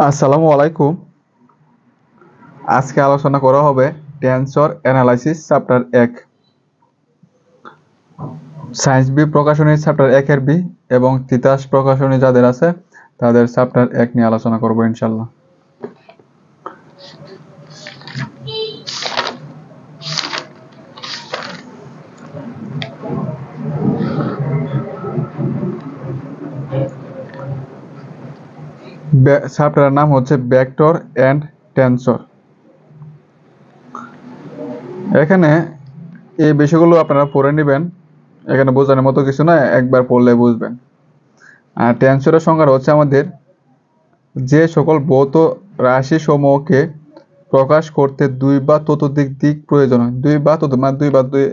আসসালামু আলাইকুম। আজকে আলোচনা করা হবে tensor analysis chapter 1, science B প্রকাশনী চ্যাপ্টার 1 এর বি এবং তিতাস প্রকাশনী যাদের আছে তাদের চ্যাপ্টার 1 নিয়ে আলোচনা করব ইনশাআল্লাহ। চ্যাপ্টারের নাম হচ্ছে ভেক্টর এন্ড টেন্সর। এখানে এই বিষয়গুলো আপনারা পড়ে নেবেন, এখানে বোঝানোর মতো কিছু না, একবার পড়লে বুঝবেন। আর টেন্সরের সংজ্ঞা হচ্ছে আমাদের যে সকল ভৌত রাশি সমূহকে প্রকাশ করতে দুই বা ততোধিক দিক প্রয়োজন হয়, দুই বা দুই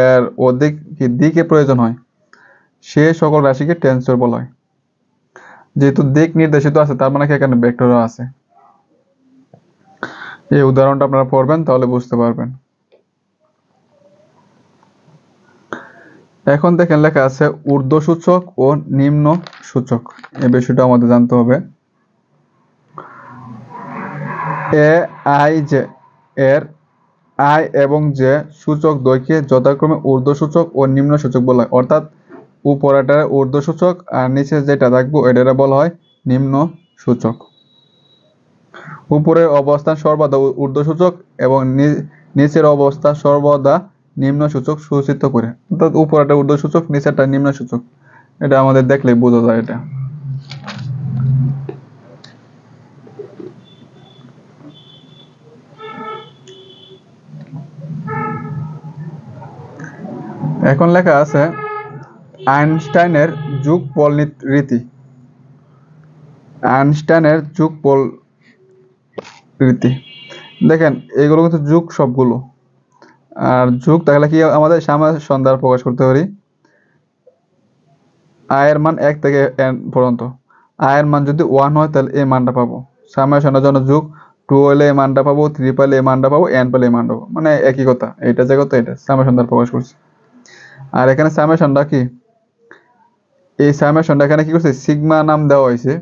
এর অধিক দিকে প্রয়োজন হয়, সে সকল রাশিকে টেন্সর বলা হয়। যেহেতু দিক নির্দেশিত আছে তার মানে এখানে ভেক্টরও আছে। এই উদাহরণটা আপনারা পড়বেন তাহলে বুঝতে পারবেন। এখন দেখেন লেখা আছে ঊর্ধ্বসূচক ও নিম্ন সূচক, এই বিষয়টা আমাদের জানতে হবে। এ আই জে এর আই এবং জে সূচক দ্বয়কে যথাক্রমে ঊর্ধ্বসূচক ও নিম্ন সূচক বলা হয়। অর্থাৎ উপরেটা ঊর্ধ্বসূচক আর নিচে যেটা থাকবো এটারে বলা হয় নিম্ন সূচক। উপরের অবস্থান সর্বদা ঊর্ধ্বসূচক এবং নিচের অবস্থা সর্বদা নিম্ন সূচক সূচিত করে। অর্থাৎ উপরেটা ঊর্ধ্বসূচক, নিচেরটা নিম্ন সূচক। এটা আমাদের দেখলেই বোঝা যায় এটা। এখন লেখা আছে আইনস্টাইনের যোগফল রীতি। আইনস্টাইনের যোগফল রীতি দেখেন, এগুলো কিন্তু যোগ সবগুলো। আর যোগ তাহলে কি আমাদের সামনে সন্ধ্যার প্রকাশ করতে পারি। আয়ের মান 1 থেকে n পর্যন্ত। আয়ের মান যদি 1 হয় তাহলে এই মানটা পাবো। সামনে সন্ধ্যার জন্য যোগ 2 হলে এই মানটা পাবো, 3 পেলে এই মানটা পাবো, n পেলে এই মানটা পাবো, মানে একই কথা। এটা যে কথা এটা সামনে সন্ধ্যার প্রকাশ করছে। আর এখানে সামেশনটা কি, এই সামেশনটা এখানে কি করছে, সিগমা নাম দেওয়া হয়েছে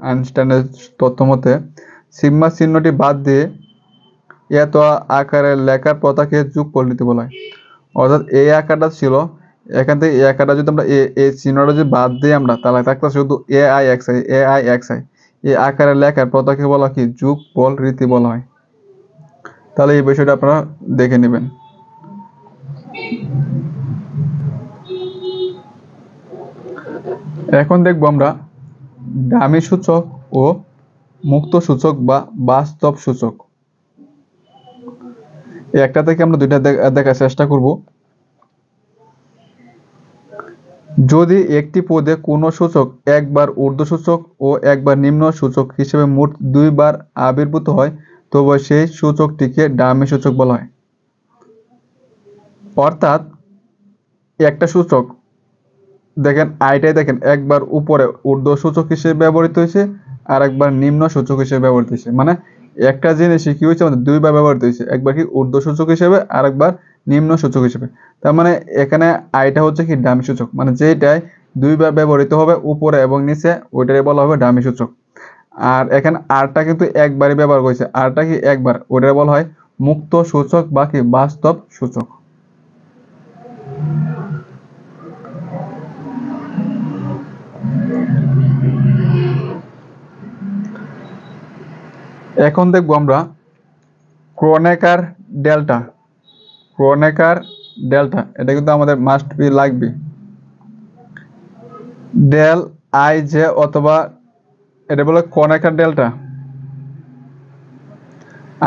আইনস্টাইনের তথ্য মতে। সিগমা চিহ্নটি বাদ দিয়ে এত আকারের লেখার পতাকে যোগফল নীতি বলা হয়। অর্থাৎ এই আকারটা ছিল, এখান থেকে এই আকারটা যদি আমরা এই চিহ্নটা যদি বাদ দিই আমরা, তাহলে থাকতে শুধু এ আই এক্স আই। এই আকারের লেখার পতাকে বলা কি যোগফল রীতি বলা হয়। তাহলে এই বিষয়টা আপনারা দেখে নেবেন। এখন দেখবো আমরা ডামি সূচক ও মুক্ত সূচক বা বাস্তব সূচক। একটা থেকে আমরা দুইটা দেখার চেষ্টা করব। যদি একটি পদে কোনো সূচক একবার ঊর্ধ্বসূচক ও একবার নিম্ন সূচক হিসেবে মোট দুইবার আবির্ভূত হয় তবে সেই সূচকটিকে ডামি সূচক বলা হয়। অর্থাৎ একটা সূচক দেখেন, আইটাই দেখেন, একবার উপরে ঊর্ধ্বসূচক হিসেবে ব্যবহৃত হয়েছে আর একবার নিম্ন সূচক হিসেবে ব্যবহৃত হয়েছে। মানে একটা জিনিসই কি হয়েছে, আমাদের দুইবার ব্যবহৃত হয়েছে, একবার কি ঊর্ধ্বসূচক হিসেবে আর একবার নিম্ন সূচক হিসেবে। তার মানে এখানে আইটা হচ্ছে কি ডামি সূচক, মানে যেটাই দুইবার ব্যবহৃত হবে উপরে এবং নিচে ওইটাই বলা হবে ডামি সূচক। আর এখানে আরটা কিন্তু একবারই ব্যবহার করেছে, আরটা কি একবার, ওইটাই বলা হয় মুক্ত সূচক বা কি বাস্তব সূচক। এখন দেখবো আমরা ক্রোনেকার ডেল্টা। ক্রোনেকার ডেল্টা এটা কিন্তু আমাদের মাস্ট বি লাগবে। ডেল আই জে অথবা এটা বলে ক্রোনেকার ডেল্টা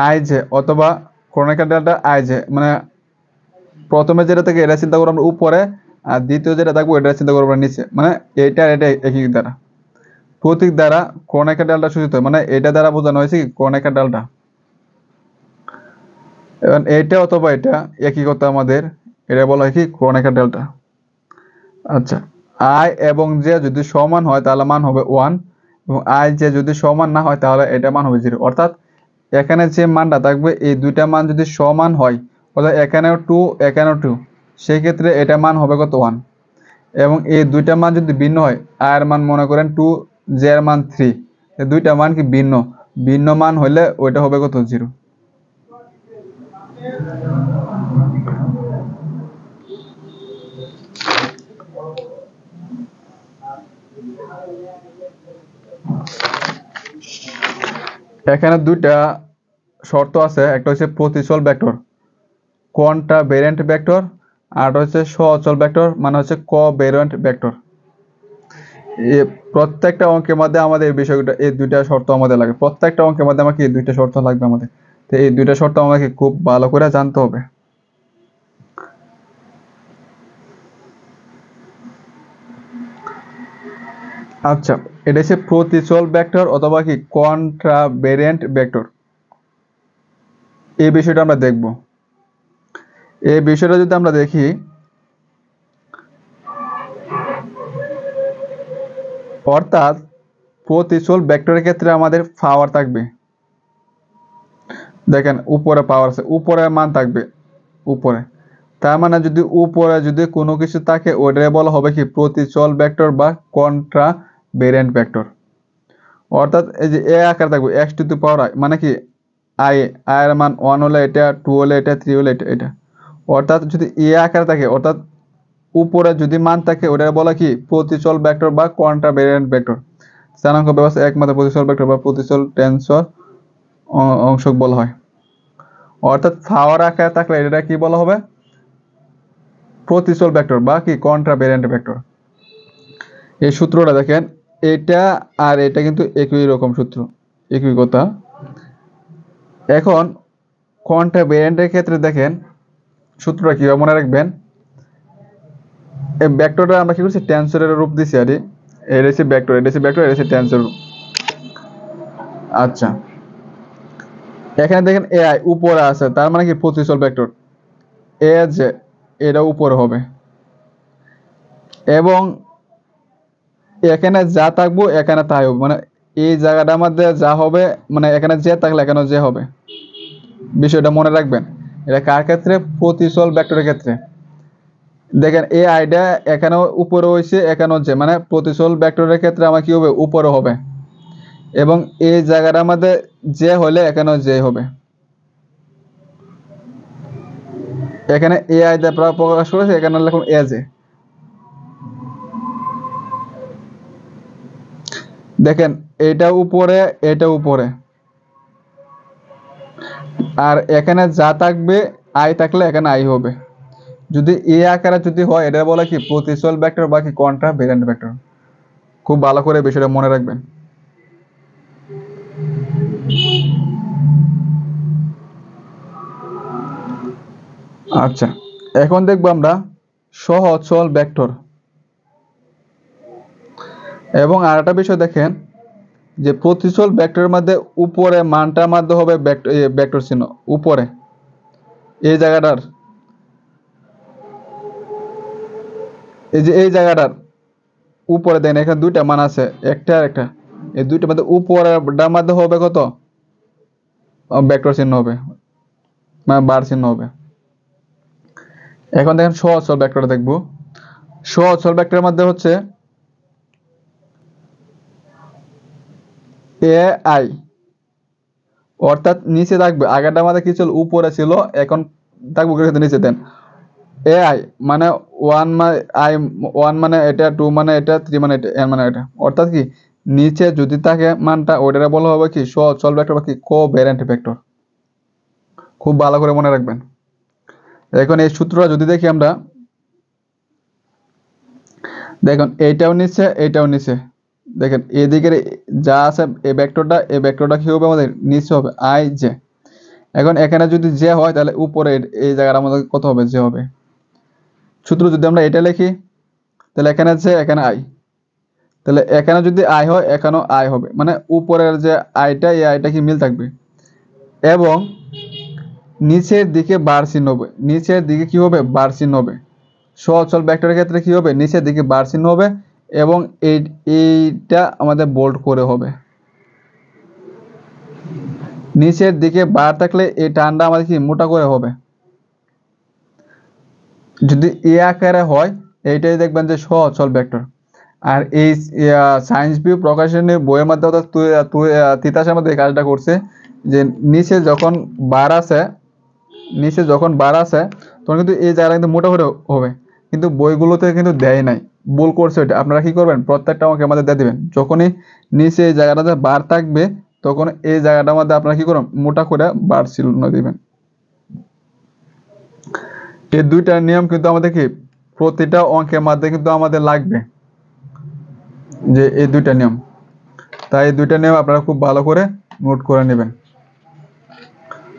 আই জে অথবা ক্রোনেকার ডেল্টা আই জে। মানে প্রথমে যেটা থেকে এটা চিন্তা করবো আমরা উপরে, আর দ্বিতীয় যেটা থাকবো এটা চিন্তা করবো আমরা নিচে। মানে এটা এটা একই দ্বারা, প্রতীক দ্বারা ক্রোনেকার ডেল্টা সূচিত হয়। মানে এটা দ্বারা বোঝানো হয়েছে কি ক্রোনেকার ডেল্টা। এবং এটা অথবা এটা একই কথা আমাদের, এটা বলা হয় কি ক্রোনেকার ডেল্টা। আচ্ছা, আই এবং জে যদি সমান হয় তাহলে মান হবে 1, এবং আই জে যদি সমান না হয় তাহলে এটা মান হবে 0। অর্থাৎ এখানে যে মানটা থাকবে এই দুইটা মান যদি সমান হয়, অর্থাৎ এখানেও 2 এখানেও 2, সেই ক্ষেত্রে এটা মান হবে কত 1। এবং এই দুইটা মান যদি ভিন্ন হয়, আই এর মান মনে করেন 2, জে এর মান 3, এই দুইটা মান কি ভিন্ন, ভিন্ন মান হইলে ওইটা হবে কত 0। এখানে দুইটা শর্ত আছে, একটা হচ্ছে প্রতিচল ভেক্টর কন্ট্রাভেরিয়েন্ট ভেক্টর, আর হচ্ছে সহচল ভেক্টর মানে হচ্ছে কোভ্যারিয়েন্ট ভেক্টর। প্রত্যেকটা অঙ্কের মধ্যে আমাদের এই বিষয়টা, এই দুইটা শর্ত আমাদের লাগে, প্রত্যেকটা অঙ্কের মধ্যে আমাকে এই দুইটা শর্ত লাগবে আমাদের। তো এই দুইটা শর্ত আমাকে খুব ভালো করে জানতে হবে। আচ্ছা, এটা হচ্ছে প্রতিচল ভেক্টর অথবা কি কন্ট্রাভেরিয়েন্ট ভেক্টর, এই বিষয়টা আমরা দেখব। এই বিষয়টা যদি আমরা দেখি, অর্থাৎ প্রতিচল ভেক্টরের ক্ষেত্রে আমাদের পাওয়ার থাকবে, দেখেন উপরে পাওয়ার আছে, উপরে মান থাকবে উপরে, তার মানে যদি উপরে যদি কোনো কিছু থাকে ওটাই বলা হবে কি প্রতিচল ভেক্টর বা কন্ট্রাভেরিয়েন্ট ভেক্টর। অর্থাৎ এই যে এ আকার থাকবে x two the power i, মানে কি i এর মান 1 হলে এটা, 2 হলে এটা, 3 হলে এটা এটা। অর্থাৎ যদি এ আকার থাকে, অর্থাৎ উপরে যদি মান থাকে ওটা বলা কি প্রতিচল ভেক্টর বা কন্ট্রাভেরিয়েন্ট ভেক্টর। স্থানাঙ্ক ব্যবস্থা একমাত্র প্রতিচল ভেক্টর বা প্রতিচল টেন্সর অংশক বলা হয়। অর্থাৎ পাওয়ার আকারে থাকলে এটা কি বলা হবে প্রতিচল ভেক্টর বা কি কন্ট্রাভেরিয়েন্ট ভেক্টর। এই সূত্রটা দেখেন, এটা আর এটা কিন্তু একই রকম সূত্র, একই কথা। এখন কন্ট্রাভেরিয়েন্টের ক্ষেত্রে দেখেন সূত্রটা কিভাবে মনে রাখবেন, এই ভেক্টরটা আমরা কি করছি টেন্সরের রূপ দিছি, আর এটা হচ্ছে ভেক্টর, এটা হচ্ছে ভেক্টর, এটা হচ্ছে টেন্সর রূপ। আচ্ছা, এখানে দেখেন ai উপরে আছে, তার মানে কি প্রতিচল ভেক্টর, এ যে এটা উপরে হবে, এবং এখানে যা থাকবো এখানে তাই হবে, মানে এই জায়গাটার মধ্যে যা হবে, মানে এখানে যে থাকলে এখানে যে হবে। বিষয়টা মনে রাখবেন, এটা কার ক্ষেত্রে প্রতিচল ভেক্টরের ক্ষেত্রে। দেখেন এই আইটা এখানেও উপরে হয়েছে, এখানেও যে, মানে প্রতিচল ভেক্টরের ক্ষেত্রে আমার কি হবে উপরে হবে, এবং এই জায়গাটার মধ্যে যে হলে এখানেও যে হবে। এখানে এ আই দ্বারা প্রকাশ করেছে, এখানে লিখুন এ যে। দেখেন এটা উপরে, এটা উপরে, আর এখানে যা থাকবে আই থাকলে এখানে আই হবে। যদি এ আকারে যদি হয় এটা বলে কি প্রতিচল ভেক্টর বা কি কন্ট্রাভেরিয়েন্ট ভেক্টর। খুব ভালো করে বিষয়টা মনে রাখবেন। আচ্ছা, এখন দেখবো আমরা সহচল ভেক্টর। এবং আরেকটা বিষয় দেখেন যে প্রতিচল ভেক্টরের মধ্যে উপরে মানটার মধ্যে হবে ভেক্টর চিহ্ন উপরে, এই জায়গাটার, এই যে এই জায়গাটার উপরে দেখেন এখানে দুইটা মান আছে, একটা আর একটা, এই দুইটার মধ্যে উপরের মধ্যে হবে কত ভেক্টর চিহ্ন হবে, মানে বার চিহ্ন হবে। এখন দেখেন সহচল ভেক্টর দেখবো। সহচল ভেক্টরের মধ্যে হচ্ছে এ আই, অর্থাৎ নিচে থাকবে, আগেরটা আমাদের কি ছিল উপরে ছিল, এখন থাকবো কিন্তু নিচে। দেন এ আই মানে 1 মানে আই 1 মানে এটা, 2 মানে এটা, 3 মানে এটা, n মানে এটা। অর্থাৎ কি নিচে যদি থাকে মানটা ওইটা বলা হবে কি সহচল ভেক্টর বা কি কোভ্যারিয়েন্ট ভেক্টর। খুব ভালো করে মনে রাখবেন। এখন এই সূত্রটা যদি দেখি আমরা, দেখুন এইটাও নিচে, এইটাও নিচে, দেখেন এদিকের যা আছে এই ভেক্টরটা কি হবে আমাদের নিচে হবে আই জে। এখন এখানে যদি জে হয় তাহলে উপরে এই জায়গার আমাদের কত হবে জে হবে। সূত্র যদি আমরা এটা লিখি তাহলে এখানে জে এখানে আই, তাহলে এখানে যদি আই হয় এখানেও আই হবে, মানে উপরের যে আইটা এই আইটা কি মিল থাকবে, এবং নিচের দিকে বার চিহ্ন হবে, নিচের দিকে কি হবে বার চিহ্ন হবে। সহচল ভেক্টরের ক্ষেত্রে কি হবে নিচের দিকে বার চিহ্ন হবে, এবং এইটা আমাদের বোল্ড করে হবে। নিচের দিকে বার থাকলে এই টানটা আমাদের কি মোটা করে হবে। যদি এ আকারে হয় এইটাই দেখবেন যে সহচল ভেক্টর, আর এই সায়েন্স ভিউ প্রকাশনী বইয়ের মধ্যে অর্থাৎ তিতাসের মধ্যে এই কাজটা করছে যে নিচে যখন বার আছে তখন কিন্তু এই জায়গাটা কিন্তু মোটা করে হবে, কিন্তু বইগুলোতে কিন্তু দেয় নাই, ভুল করছে ওইটা। আপনারা কি করবেন, প্রত্যেকটা অঙ্কের মধ্যে দিয়ে দিবেন যখনই নিচে এই জায়গাটাতে বার থাকবে তখন এই জায়গাটার মধ্যে আপনারা কি করবেন, মোটা করে বার চিহ্ন দিবেন। এই দুইটা নিয়ম কিন্তু আমাদের কি প্রতিটা অঙ্কের মধ্যে কিন্তু আমাদের লাগবে, যে এই দুইটা নিয়ম। তাই এই দুইটা নিয়ম আপনারা খুব ভালো করে নোট করে নেবেন।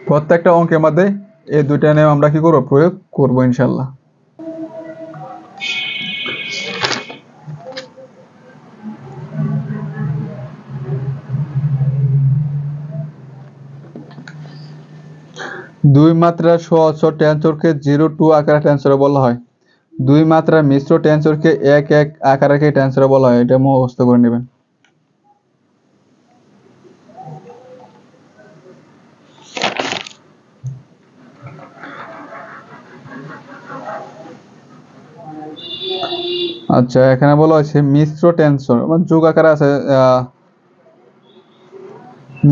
প্রত্যেকটা অঙ্কের মধ্যে এই দুইটা নিয়ম আমরা কি করব, প্রয়োগ করব ইনশাল্লাহ। দুই মাত্রার সহজ টেন্সরকে 0-2 আকারে টেন্সরে বলা হয়। দুই মাত্রার মিশ্র টেন্সরকে 1-1 আকারে টেন্সরে বলা হয়। এটা মুখস্থ করে নেবেন। আচ্ছা, এখানে বলা হয়েছে মিশ্র টেন্সর মানে যোগ আকারে আছে।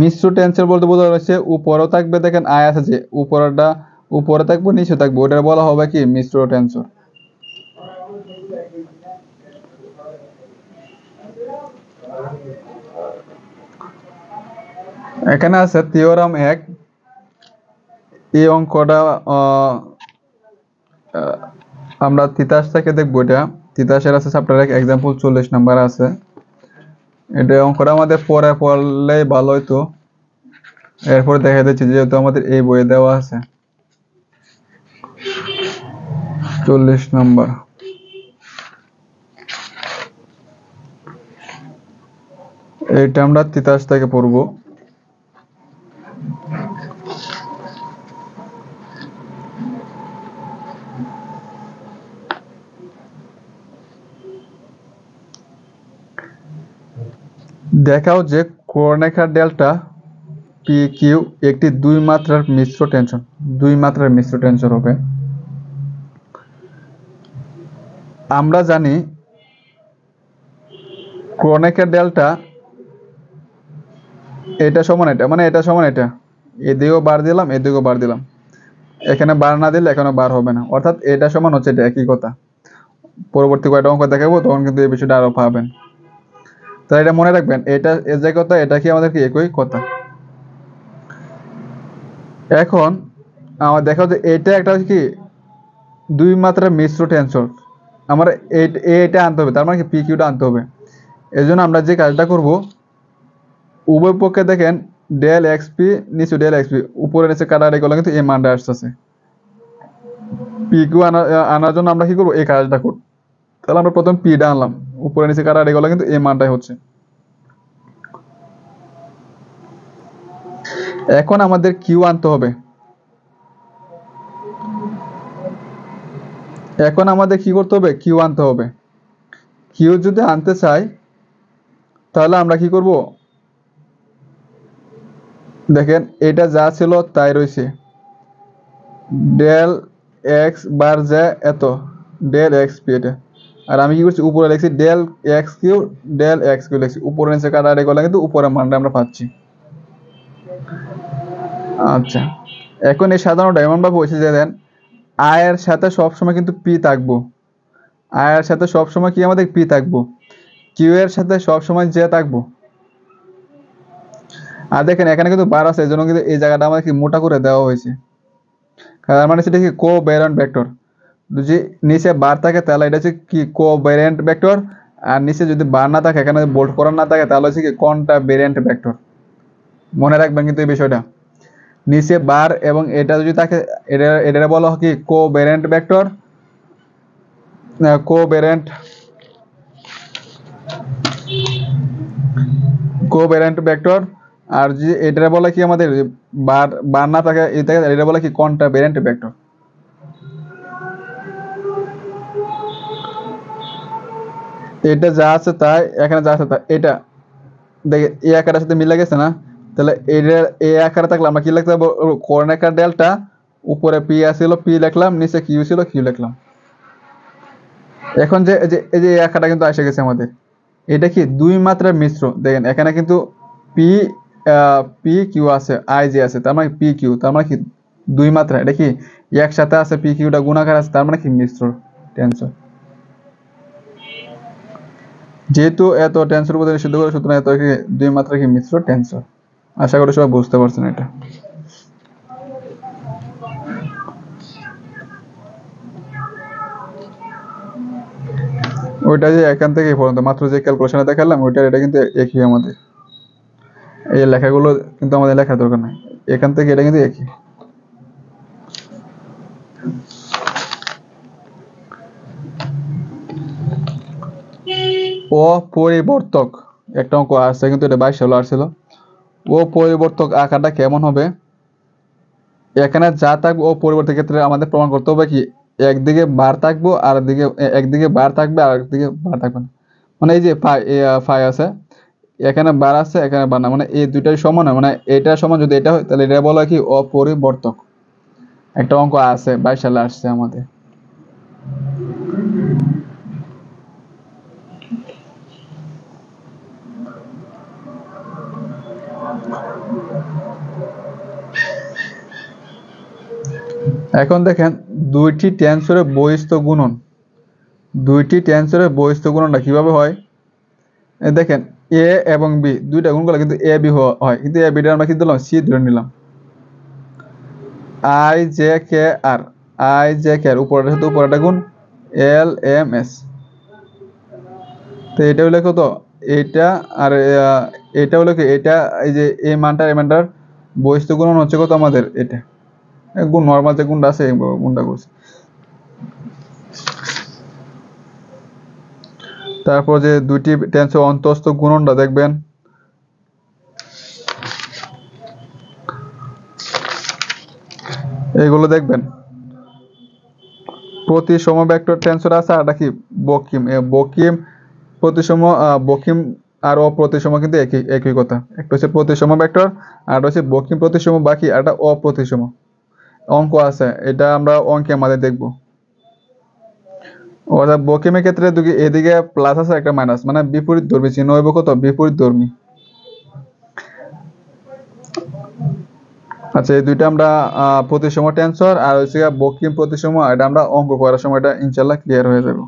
মিশ্র টেন্সর বলতে বোঝা যাচ্ছে উপরেও থাকবে, দেখেন আয় আছে যে উপরেরটা উপরে থাকবে নিচে থাকবে, ওটা বলা হবে কি মিশ্র টেন্সর। এখানে আছে থিওরাম 1, এই অঙ্কটা আমরা তিতাস থেকে দেখবো। এটা তিতাসের আছে চ্যাপ্টার 1 এক্সাম্পল 40 নাম্বার আছে। এটা অঙ্কটা আমাদের পরে পড়লে ভালো হইতো, এরপর দেখা যাচ্ছে যেহেতু আমাদের এই বইয়ে দেওয়া আছে 40 নাম্বার। এইটা আমরা তিতাস থেকে পড়বো। দেখাও যে কোণরেখার ডেল্টা পি কিউ একটি দুই মাত্রার মিশ্র টেনশন হবে। আমরা জানি কোণরেখার ডেল্টা এটা সমান এটা, মানে এটা সমান এটা, এদিকেও বার দিলাম এদিকেও বার দিলাম, এখানে বার না দিলে এখানে বার হবে না, অর্থাৎ এটা সমান হচ্ছে এটা, একই কথা। পরবর্তী কয়টা অঙ্ক দেখাবো তখন কিন্তু এই বিষয়টা আরো পাবেন। তাই এটা মনে রাখবেন, এটা এ যে কথা এটা কি আমাদের কি একই কথা। এখন আমার দেখা যে এটা একটা কি দুই মাত্রার মিশ্র টেনসর, আমার এটা আনতে হবে, তার মানে কি পি কিউটা আনতে হবে। এই জন্য আমরা যে কাজটা করব, উভয় পক্ষে দেখেন ডেল এক্স পি নিচে ডেল এক্স পি উপরে নিচে কাটাকাটি করলে কিন্তু এই মানটা আসতেছে। পি কিউ আনার জন্য আমরা কি করবো, এই কাজটা করব। তাহলে আমরা প্রথম পিটা আনলাম, উপরে নিচে কাটাকাটি করলে কিন্তু এই মানটাই হচ্ছে। এখন আমাদের কিউ আনতে হবে। এখন আমাদের কি করতে হবে, কিউ আনতে হবে। কিউ যদি আনতে চাই তাহলে আমরা কি করব, দেখেন এটা যা ছিল তাই রয়েছে, ডেল এক্স বার যা এত ডেল এক্স পি এটা, আর আমি কি করছি উপরে লিখছি ডেল এক্স কিউ লিখছি, উপরে নিচে কাটাকাটি করলে কিন্তু উপরের মানটা আমরা পাচ্ছি। আচ্ছা, এখন এই সাধারণটা এমন ভাবে হয়েছে যে দেন আয়ের সাথে সবসময় কিন্তু পি থাকবো, আয়ের সাথে সবসময় কি আমাদের পি থাকবো, কিউ এর সাথে সবসময় জে থাকবো। আর দেখেন এখানে কিন্তু বার আছে, এই জন্য কিন্তু এই জায়গাটা আমাদের কি মোটা করে দেওয়া হয়েছে, তার মানে সেটা কি কোভ্যারিয়েন্ট ভেক্টর। যদি নিচে বার থাকে তাহলে এটা হচ্ছে কি কোভ্যারিয়েন্ট ভেক্টর, আর নিচে যদি বার না থাকে, এখানে বোল্ড করা না থাকে, তাহলে হচ্ছে কি কন্ট্রাভেরিয়েন্ট ভেক্টর। মনে রাখবেন কিন্তু এই বিষয়টা, নিচে বার এবং এটা যদি থাকে এটা বলা হয় কি কোভ্যারিয়েন্ট ভেক্টর, কোভ্যারিয়েন্ট ভেক্টর। আর যদি এটা বলে কি আমাদের বার বার না থাকে এটা বলে কি কন্ট্রাভেরিয়েন্ট ভেক্টর। এটা যা আছে তাই, এখানে যা আছে তাই, এটা দেখে এই আকারের সাথে মিলে গেছে না, তাহলে এই আকারে থাকলে আমরা কি লিখতে পারবো, কোণরেখার ডেল্টা উপরে পি ছিল পি লিখলাম, নিচে কিউ ছিল কিউ লিখলাম। এখন যে এই যে এই আকারটা কিন্তু এসে গেছে আমাদের, এটা কি দুই মাত্রার মিশ্র। দেখেন এখানে কিন্তু পি পি কিউ আছে, আই জে আছে, তার মানে পি কিউ, তার মানে কি দুই মাত্রা। এটা কি একসাথে আছে, পি কিউটা গুণাকার আছে, তার মানে কি মিশ্র টেন্সর। যেহেতু এত টেন্সর উপর নিষিদ্ধ করে, সুতরাং এত কি দুই মাত্রা কি মিশ্র টেন্সর। আশা করি সবাই বুঝতে পারছেন এটা। ওইটা যে এখান থেকে পর্যন্ত মাত্র যে ক্যালকুলেশনে দেখালাম ওইটার এটা কিন্তু একই আমাদের। এই লেখাগুলো কিন্তু আমাদের লেখার দরকার নাই, এখান থেকে এটা কিন্তু একই। অপরিবর্তক একটা অঙ্ক আসছে, কিন্তু এটা 22 সালে আসছিল। অপরিবর্তক আকারটা কেমন হবে? এখানে যা থাকবে অপরিবর্তক ক্ষেত্রে আমাদের প্রমাণ করতে হবে কি একদিকে বার থাকবো আর একদিকে বার থাকবে আর একদিকে বার থাকবে না। মানে এই যে ফাই আছে, এখানে বার আছে এখানে বার না, মানে এই দুইটাই সমান হয়, মানে এটা সমান যদি এটা হয় তাহলে এটা বলা হয় কি অপরিবর্তক। একটা অঙ্ক আছে 22 সালে আসছে আমাদের। এখন দেখেন দুইটি টেন্সরের বহিস্থ গুণন, দুইটি টেন্সরের বহিস্থ গুণনটা কিভাবে হয়? দেখেন এ এবং বি দুইটা গুণ করলে কিন্তু এ বি হয়, কিন্তু এ বিটা আমরা কি দিলাম সি ধরে নিলাম। I J K R, I J K R উপরের সাথে উপরেটা গুণ এল এম এস। তো এটা হলো কত? এটা আর এটা হলো কি এটা, এই যে এই মানটার বহিস্থ গুণন হচ্ছে কত আমাদের এটা গুণ, নর্মাল যে গুণটা আছে এই গুণটা করছে। তারপর যে দুইটি টেন্সের অন্তঃস্থ গুণনটা দেখবেন, এইগুলো দেখবেন প্রতিসম ভেক্টর টেন্সর আছে, আর এটা কি বকিম। বকিম প্রতিসম, বকিম আর অপ্রতিসম কিন্তু একই একই কথা। একটা হচ্ছে প্রতিসম ভেক্টর আর হচ্ছে বকিম প্রতিসম, বাকি আর একটা অপ্রতিসম। অঙ্ক আছে, এটা আমরা অঙ্কে আমাদের দেখবো। অর্থাৎ বকিমের ক্ষেত্রে এদিকে প্লাস আছে একটা মাইনাস, মানে বিপরীত ধর্মী চিহ্ন হইব কত বিপরীত ধর্মী। আচ্ছা এই দুইটা আমরা প্রতিসম টেন্সর আর হচ্ছে বকিম প্রতিসম, এটা আমরা অঙ্ক করার সময় এটা ইনশাল্লাহ ক্লিয়ার হয়ে যাবে।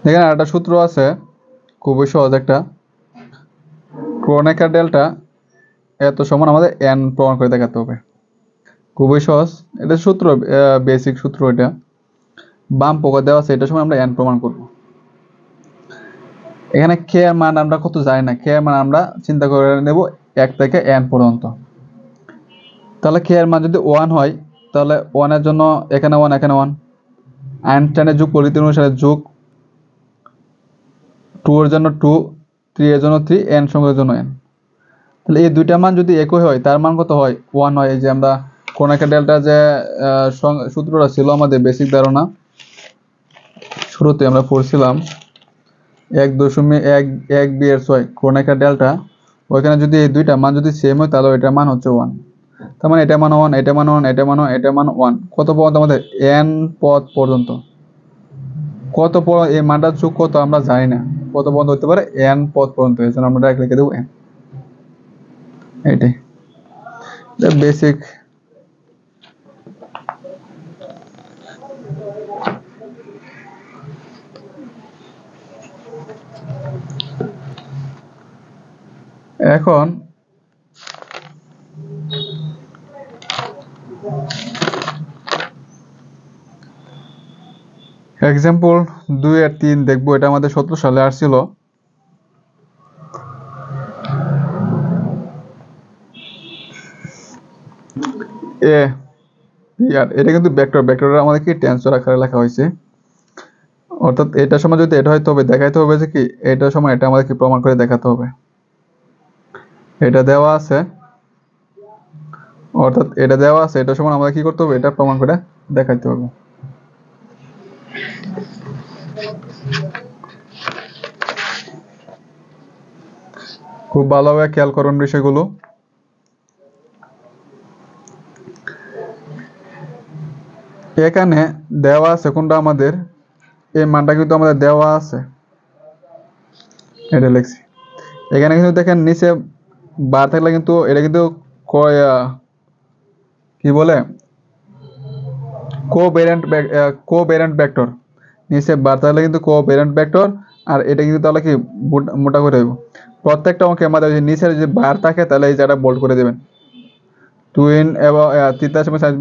এখানে একটা সূত্র আছে খুবই সহজ একটা, ক্রোনেকার ডেল্টা এত সমান আমাদের এন প্রমাণ করে দেখাতে হবে। খুবই সহজ, এটা সূত্র বেসিক সূত্র। এটা বাম পক্ষ দেওয়া আছে, এটার সময় আমরা এন প্রমাণ করব। এখানে কে এর মান আমরা কত জানি না, কে এর মান আমরা চিন্তা করে নেব 1 থেকে n পর্যন্ত। তাহলে কে এর মান যদি 1 হয় তাহলে 1 এর জন্য এখানে 1 এখানে 1, আইনস্টাইনের যোগ পরিধি অনুসারে যোগ, 2 এর জন্য 2, 3 এর জন্য 3, n সংখ্যার জন্য n। তাহলে এই দুইটা মান যদি একই হয় তার মান কত হয় 1 হয়। এই যে আমরা ক্রোনেকার ডেল্টা যে সূত্রটা ছিল আমাদের বেসিক ধারণা শুরুতে আমরা পড়ছিলাম 1.1 ক্রোনেকার ডেল্টা, ওইখানে যদি এই দুইটা মান যদি সেম হয় তাহলে এটার মান হচ্ছে 1। তার মানে এটা মান 1, এটা মান 1, এটা মান 1, এটা মান 1, কত পর্যন্ত আমাদের n পদ পর্যন্ত। কত এই মানটার যোগ কত আমরা জানি না, কত পর্যন্ত হতে পারে n পদ পর্যন্ত, এই জন্য আমরা ডাইরেক্ট লিখে দেবো n। এটাই বেসিক। এখন এক্সাম্পল 2 আর 3 দেখবো, এটা আমাদের 17 সালে আসছিল। এ পি আর, এটা কিন্তু ভেক্টর, ভেক্টরটা আমাদের কি টেন্সর আকারে লেখা হয়েছে। অর্থাৎ এটার সময় যদি এটা হয় তবে দেখাইতে হবে যে কি এটার সময় এটা আমাদের কি প্রমাণ করে দেখাতে হবে। এটা দেওয়া আছে, অর্থাৎ এটা দেওয়া আছে, এটার সময় আমাদের কি করতে হবে এটা প্রমাণ করে দেখাইতে হবে। খুব ভালোভাবে খেয়াল করুন বিষয়গুলো। এখানে দেওয়া আছে কোনটা আমাদের, এই মানটা কিন্তু আমাদের দেওয়া আছে, এটা লিখছি। এখানে কিন্তু দেখেন নিচে বার থাকলে কিন্তু এটা কিন্তু কি বলে কোভ্যারিয়েন্ট ভেক্টর। নিচে বার থাকলে কিন্তু কোভ্যারিয়েন্ট ভেক্টর, আর এটা কিন্তু তাহলে কি মোটা করে দেবো। প্রত্যেকটা অঙ্কে আমাদের নিচের যে বার থাকে তাহলে এই জায়গাটা বোল্ড করে দেবেন। টুইন এবং তৃতীয় সাইজ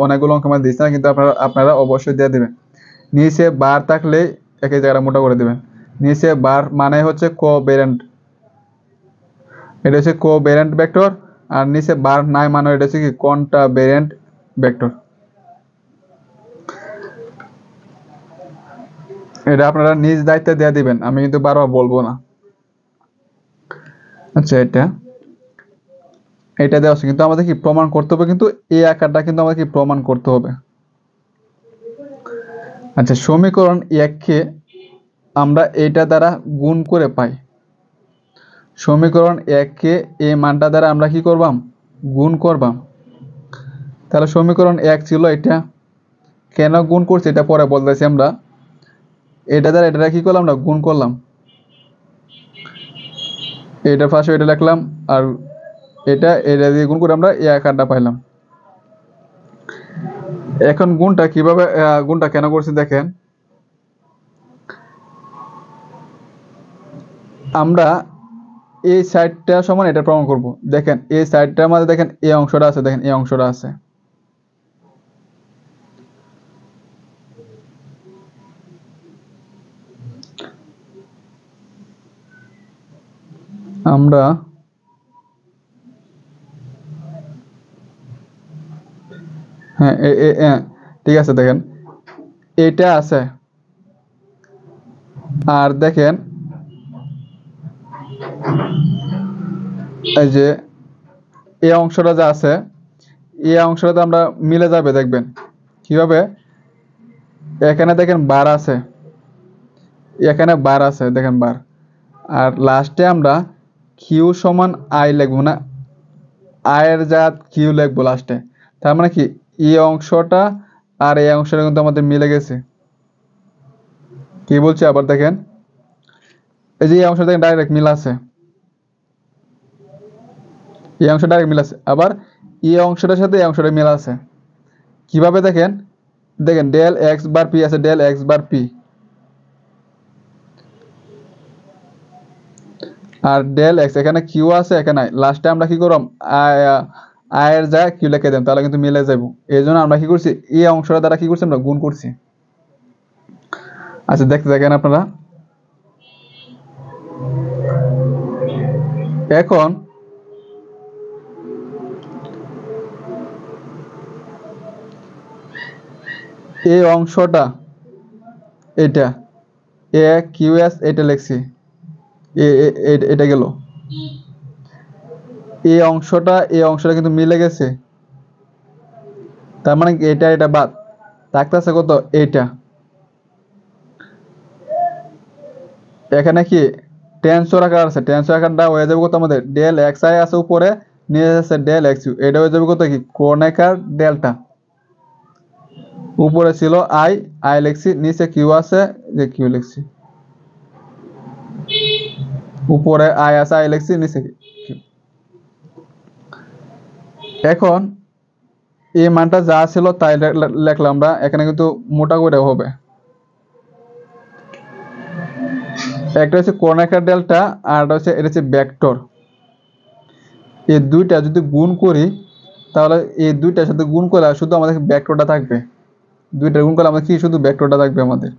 অনেকগুলো অঙ্ক আমাদের দিচ্ছে না, কিন্তু আপনারা অবশ্যই দিয়ে দেবেন। নিচে বার থাকলে একই জায়গাটা মোটা করে দেবেন। নিচে বার মানে হচ্ছে কোভ্যারিয়েন্ট, এটা হচ্ছে কোভ্যারিয়েন্ট ভেক্টর, আর নিচে বার নাই মানে এটা হচ্ছে কি কন্ট্রাভেরিয়েন্ট ভেক্টর। এটা আপনারা নিজ দায়িত্বে দিয়ে দিবেন, আমি কিন্তু বারবার বলবো না। আচ্ছা, এটা দেওয়া আছে, কিন্তু আমাদের কি প্রমাণ করতে হবে, কিন্তু এই আকারটা কিন্তু আমাদের কি প্রমাণ করতে হবে। আচ্ছা, সমীকরণ 1 আমরা এটা দ্বারা গুণ করে পাই। সমীকরণ 1 এই মানটা দ্বারা আমরা কি করবাম, গুণ করবাম। তাহলে সমীকরণ 1 ছিল এটা, কেন গুণ করছি এটা পরে বলতেছি আমরা। এটা দ্বারা এটা কি করলাম, আমরা গুণ করলাম। এটা ফার্স্ট এটা লিখলাম, আর এটা দিয়ে গুণ করে আমরা এই আকারটা পাইলাম। এখন গুণটা কেন করছি দেখেন। আমরা এই সাইডটা সমান এটা প্রমাণ করব। দেখেন এই সাইডটার মধ্যে দেখেন এই অংশটা আছে, দেখেন এই অংশটা আছে। আমরা হ্যাঁ ঠিক আছে, দেখেন এটা আছে, আর দেখেন এই যে এই অংশটা যা আছে, এই অংশটা আমরা মিলে যাবে, দেখবেন কিভাবে। এখানে দেখেন বার আছে, এখানে বার আছে, দেখেন বার, আর লাস্টে আমরা কিউ সমান আই লিখবো না, আয়ের জাত কিউ লিখবো লাস্টে। তার মানে কি এই অংশটা আর এই অংশটা কিন্তু আমাদের মিলে গেছে। কি বলছি আবার দেখেন, এই যে এই অংশটা দেখেন ডাইরেক্ট মিল আছে, এই অংশটা ডাইরেক্ট মিল আছে, আবার এই অংশটার সাথে এই অংশটা মিল আছে। কিভাবে দেখেন, দেখেন ডেল এক্স বার পি আছে, ডেল এক্স বার পি, আর ডেল এক্স এখানে কিউ আছে, এখানে লাস্টে আমরা কি করলাম, আয়ের যা কিউ লিখে দিলাম, তাহলে কিন্তু মিলে যাব। এই জন্য আমরা কি করছি, এই অংশটা দ্বারা কি করছি, আমরা গুণ করছি। আচ্ছা, দেখতে দেখেন আপনারা। এখন এই অংশটা এটা এ কিউ এস এটা লিখছি, এটা গেল, এই অংশটা কিন্তু মিলে গেছে। তার মানে এটা বাদ থাকতেছে কত, এইটা। এখানে কি টেন্সর আকার আছে, টেন্সর আকারটা হয়ে যাবে কত আমাদের, ডেল এক্স আই আছে উপরে, নিয়ে যাচ্ছে ডেল এক্স ইউ, এটা হয়ে যাবে কত কি কোণেকার ডেল্টা। উপরে ছিল আই লিখছি, নিচে কিউ আছে, যে কিউ লিখছি, উপরে আই আছে, আই লিখছি, নিচে কিউ। এখন এই মানটা যা ছিল তাই লিখলাম আমরা, এখানে কিন্তু মোটা করে হবে। একটা হচ্ছে কোণাকার ডেল্টা, আর এটা হচ্ছে ভেক্টর। এই দুইটা যদি গুণ করি, তাহলে এই দুইটার সাথে গুণ করলে শুধু আমাদের ভেক্টরটা থাকবে। দুইটা গুণ করলে আমাদের কি শুধু ভেক্টরটা থাকবে আমাদের।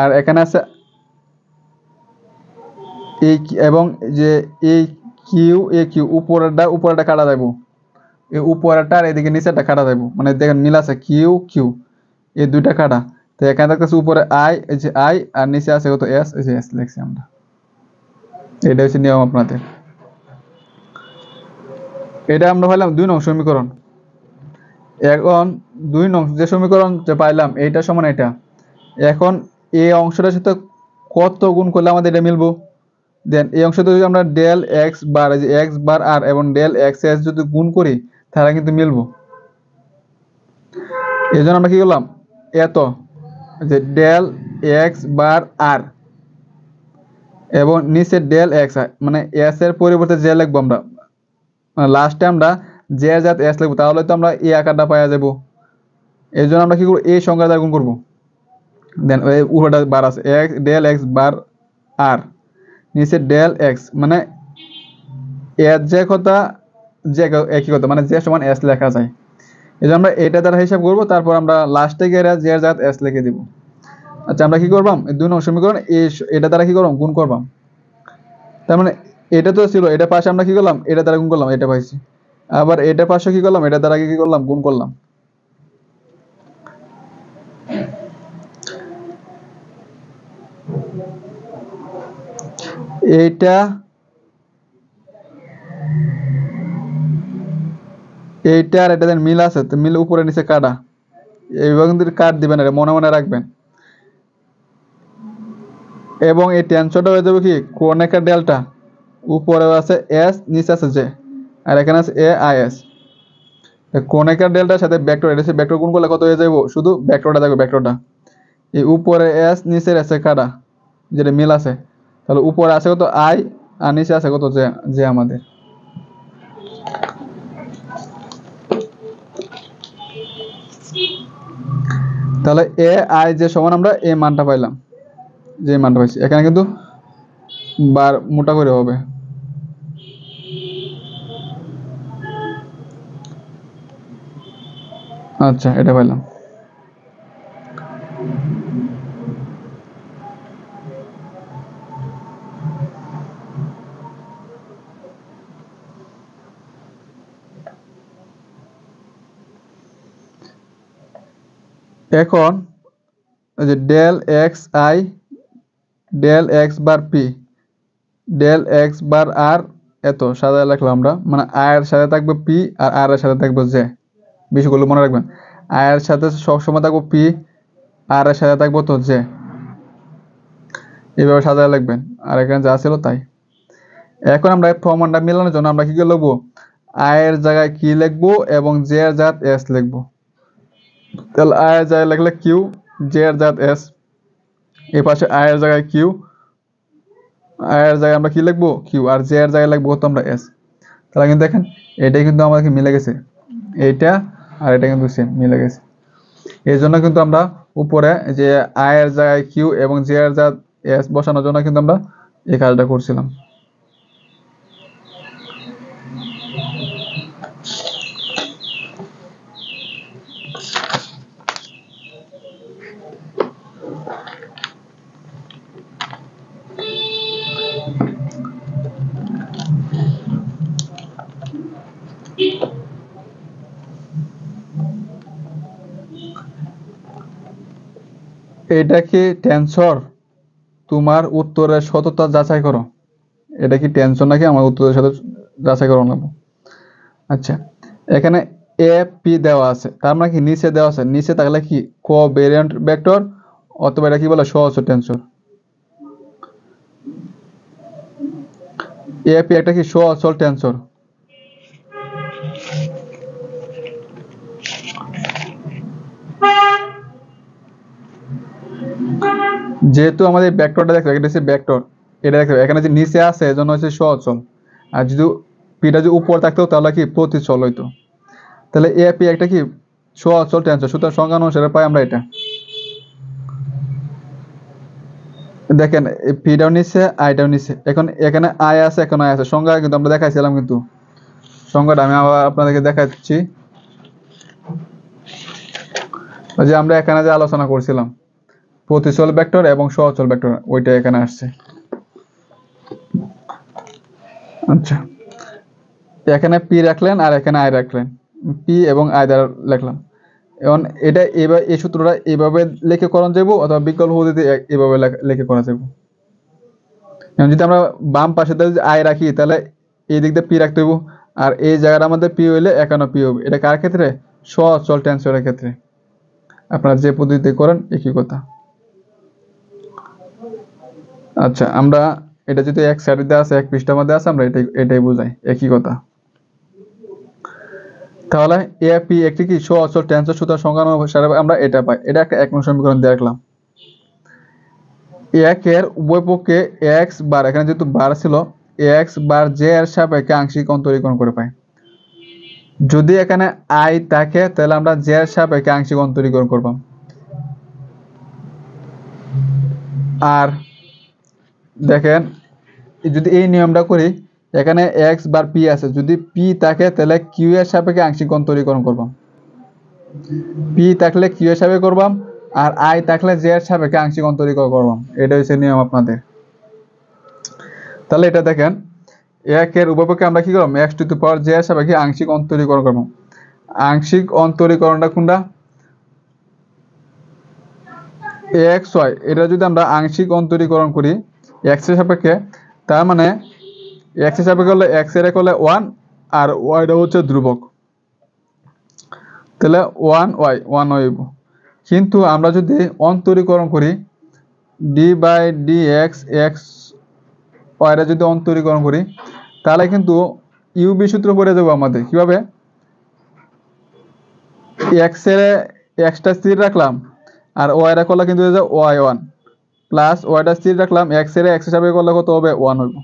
আর এখানে আছে এই এবং যে এই কিউ উপরেরটা কাটা যাবো, এই উপরেরটা আর এদিকে নিচেরটা কাটা যাবো, মানে দেখেন মিল আছে কিউ কিউ, এই দুইটা কাটা। তো এখানে থাকতেছে উপরে আই, এই যে আই, আর নিচে আছে কত এস, এই যে এস লিখছি আমরা। এটা হচ্ছে নিয়ম আপনাদের। এটা আমরা পাইলাম 2 নং সমীকরণ। এখন 2 নং যে সমীকরণ যে পাইলাম এইটা সমান এটা। এখন এই অংশটার সাথে কত গুণ করলে আমাদের এটা মিলবো? দেন এই অংশটা যদি আমরা ডেল এক্স বার, এই যে এক্স বার আর এবং ডেল এক্স এস যদি গুণ করি তাহলে কিন্তু মিলবো। এই জন্য আমরা কি করলাম, এত যে ডেল এক্স বার আর এবং নিচে ডেল এক্স, মানে এস এর পরিবর্তে জে লিখবো আমরা, লাস্টে আমরা জে জাত এস লিখবো, তাহলে তো আমরা এই আকারটা পাওয়া যাবো। এই জন্য আমরা কি করবো, এই সংখ্যা দ্বারা গুণ করবো। দেন উপরটা বার আছে এক্স ডেল এক্স বার আর নিচে ডেল এক্স, মানে এর যে কথা যে একই কথা, মানে যে সমান এস লেখা যায়। এই জন্য আমরা এটা দ্বারা হিসাব করবো, তারপর আমরা লাস্টে গিয়ে জে জাত এস লিখে দিব। আচ্ছা আমরা কি করবাম, এই 2 নং সমীকরণ এটা দ্বারা কি করবাম, গুণ করবাম। তার মানে এটা তো ছিল, এটা পাশে আমরা কি করলাম, এটা দ্বারা গুণ করলাম, এটা পাইছি। আবার এটা পাশে কি করলাম, এটা দ্বারা কি করলাম, গুণ করলাম। এইটা এইটা আর এটা মিল আছে, তো মিল উপরে নিচে কাটা, এইভাবে কিন্তু কাট দিবেন, এটা মনে মনে রাখবেন। এবং এই টেনশনটা হয়ে যাবে কি কোণেকার ডেল্টা, উপরে আছে এস নিচে আছে জে, আর এখানে আছে এ আই এস। কোণেকার ডেল্টার সাথে ভেক্টর, এটা হচ্ছে ভেক্টর গুণ করলে কত হয়ে যাবে, শুধু ভেক্টরটা থাকবে, ভেক্টরটা এই উপরে এস নিচের এসে কাটা, যেটা মিল আছে। তাহলে উপরে আছে কত আই আর নিচে আছে কত জে, জে আমাদের। তাহলে এ আই যে সমান আমরা এই মানটা পাইলাম, যে মানটা পাইছি এখানে কিন্তু বার মোটা করে হবে। আচ্ছা এটা পাইলাম। এখন এই যে del X I del X bar P del X bar আর এত সাজায় লিখলাম আমরা, মানে আই এর সাথে থাকবে পি আর আর এর সাথে থাকবে জে। বিষয়গুলো মনে রাখবেন, আই এর সাথে সবসময় থাকবো পি, আর এর সাথে থাকবো তো জে। এইভাবে সাজায় লিখবেন, আর এখানে যা ছিল তাই। এখন আমরা এই প্রমাণটা মেলানোর জন্য আমরা কি করে লিখবো, আই এর জায়গায় কি লিখবো এবং জে এর জাত এস লিখবো। তাহলে আই এর জায়গায় লিখলে কিউ, জে এর জাত এস, এই পাশে আই এর জায়গায় কিউ, আই এর জায়গায় আমরা কি লিখবো কিউ, আর জে এর জায়গায় লিখবো তো আমরা এস। তাহলে কিন্তু দেখেন এটাই কিন্তু আমাদেরকে মিলে গেছে, এইটা আর এটা কিন্তু সেম মিলে গেছে। এই জন্য কিন্তু আমরা উপরে যে আই এর জায়গায় কিউ এবং জে এর জায়গায় এস বসানোর জন্য কিন্তু আমরা এই কাজটা করছিলাম। এটা কি টেনসর, তোমার উত্তরের সততা যাচাই করো। এটা কি টেনশন নাকি আমার উত্তরের সাথে যাচাই করো না। আচ্ছা এখানে এ পি দেওয়া আছে, তার মানে কি নিচে দেওয়া আছে, নিচে থাকলে কি কোভ্যারিয়েন্ট ভেক্টর, অথবা এটা কি বলে সহজ টেনসর। এ পি একটা কি সহজ টেনসর। যেহেতু আমাদের ভেক্টরটা দেখো, এটা হচ্ছে ভেক্টর, এটা দেখো এখানে যে নিচে আছে এজন্য হচ্ছে সহচল, আর যদি পিটা যদি উপর থাকতো তাহলে কি প্রতিচল হইতো। তাহলে এ পি একটা কি সহচল টেনসর, সুতরাং সংজ্ঞা অনুসারে পাই আমরা এটা। দেখেন পিটাও নিচ্ছে আইটাও নিচ্ছে, এখন এখানে আই আছে, এখন আই আছে, সংজ্ঞা কিন্তু আমরা দেখাইছিলাম, কিন্তু সংজ্ঞাটা আমি আবার আপনাদেরকে দেখাচ্ছি। ওই যে আমরা এখানে যে আলোচনা করছিলাম প্রতিচল ভেক্টর এবং সহচল ভেক্টর, ওইটা এখানে আসছে। আচ্ছা এখানে পি রাখলেন আর এখানে আই রাখলেন, পি এবং আই দ্বারা লিখলাম। এখন এটা এইভাবে এই সূত্রটা এইভাবে লিখে করা যাবো অথবা বিকল্প পদ্ধতিতে এইভাবে লিখে করা যাবো। এখন যদি আমরা বাম পাশে যদি আই রাখি তাহলে এই দিক দিয়ে পি রাখতে হইব, আর এই জায়গাটা আমাদের পি হইলে এখানে পি হবে। এটা কার ক্ষেত্রে? সচল টেন্সরের ক্ষেত্রে। আপনারা যে পদ্ধতিতে করেন একই কথা। আচ্ছা, আমরা এটা যদি এক সাইডে দেওয়া আছে, এক পৃষ্ঠার মধ্যে আছে, আমরা এটাই বোঝাই, একই কথা। তাহলে এ পি একটি কি সচল টেন্সর, সুতরাং সংজ্ঞা অনুসারে আমরা এটা পাই। এটা একটা 1 নং সমীকরণ দিয়ে রাখলাম। এর উভয় পক্ষে এক্স বার, এখানে যেহেতু বার ছিল, এক্স বার জে এর সাপেক্ষে আংশিক অন্তরীকরণ করে পাই। যদি এখানে আই থাকে তাহলে আমরা জে এর সাপেক্ষে আংশিক অন্তরীকরণ করব। আর দেখেন যদি এই নিয়মটা করি, এখানে এক্স বার পি আছে, যদি পি থাকে তাহলে কিউ এর সাপেক্ষে আংশিক অন্তরীকরণ করব। পি থাকলে কিউ এর সাপেক্ষে করবাম, আর আই থাকলে জে এর সাপেক্ষে আংশিক অন্তরীকরণ করবাম। এটা হচ্ছে নিয়ম আপনাদের। তাহলে এটা দেখেন, এর উপপক্ষে আমরা কি করব? X to the power J এর সাপেক্ষে আংশিক অন্তরীকরণ করব। আংশিক অন্তরীকরণটা কোনটা? এক্স ওয়াই, এটা যদি আমরা আংশিক অন্তরীকরণ করি এক্স এর সাপেক্ষে, তার মানে এক্স এর সাপেক্ষে হলে এক্স এর হলে 1 আর ওয়াইটা হচ্ছে ধ্রুবক, তাহলে 1 ওয়াই হইব। কিন্তু আমরা যদি অন্তরীকরণ করি D by D X X ওয়াইটা যদি অন্তরীকরণ করি তাহলে কিন্তু ইউবি সূত্র পড়ে যাবো আমাদের। কিভাবে? এক্স এর এক্সটা স্থির রাখলাম, আর ওয়াইটা করলে কিন্তু হয়ে যাবে ওয়াই 1 প্লাস ওয়াইটা স্থির রাখলাম, এক্স এর এক্স হিসাবে করলে কত হবে? 1 হইব।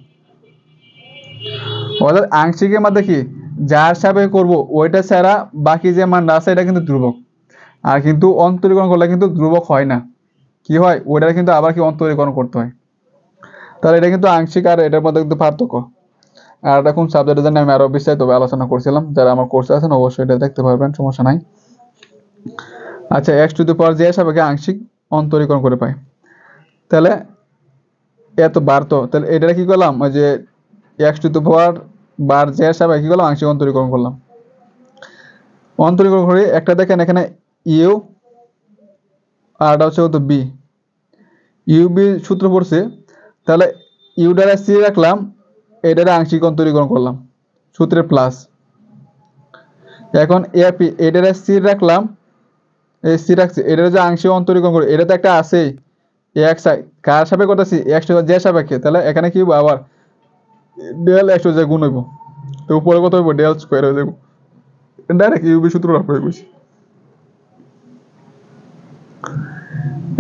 অর্থাৎ আংশিকের মধ্যে কি যার সাপেক্ষে করব ওইটা ছাড়া বাকি যে মানটা আছে এটা কিন্তু ধ্রুবক। আর কিন্তু অন্তরীকরণ করলে কিন্তু ধ্রুবক হয় না, কি হয়? ওইটা কিন্তু আবার কি অন্তরীকরণ করতে হয়। তাহলে এটা কিন্তু আংশিক আর এটার মধ্যে কিন্তু পার্থক্য। আর এটা কোন সাবজেক্টের জন্য আমি আরো বিস্তারিতভাবে আলোচনা করছিলাম, যারা আমার কোর্সে আছেন অবশ্যই এটা দেখতে পারবেন, সমস্যা নাই। আচ্ছা, x to the power J এর সাপেক্ষে আংশিক অন্তরীকরণ করে পাই। তাহলে এত বার, তো তাহলে এটা কি করলাম? ওই যে x to the power bar J এর সাপেক্ষে কি করলাম? আংশিক অন্তরীকরণ করলাম। অন্তরীকরণ করে একটা দেখেন এখানে ইউ আর এটা হচ্ছে কত? বি। ইউবি সূত্র পড়ছে, তাহলে ইউডারে সি রাখলাম, এটারে আংশিক অন্তরীকরণ করলাম সূত্রের প্লাস। এখন এপি এটারে সি রাখলাম, এই সি রাখছি, এটারে যে আংশিক অন্তরীকরণ করে এটা তো একটা আছেই, এক্স আই কার সাপেক্ষে করতেছি? এক্স টু জে সাপেক্ষে, তাহলে এখানে কি হইব? আবার ডেল এক্স টু জে গুণ হইব, তো উপরে কত হইব? ডেল স্কয়ার হয়ে যাবে। ডাইরেক্ট ইউবি সূত্র প্রয়োগ করছি।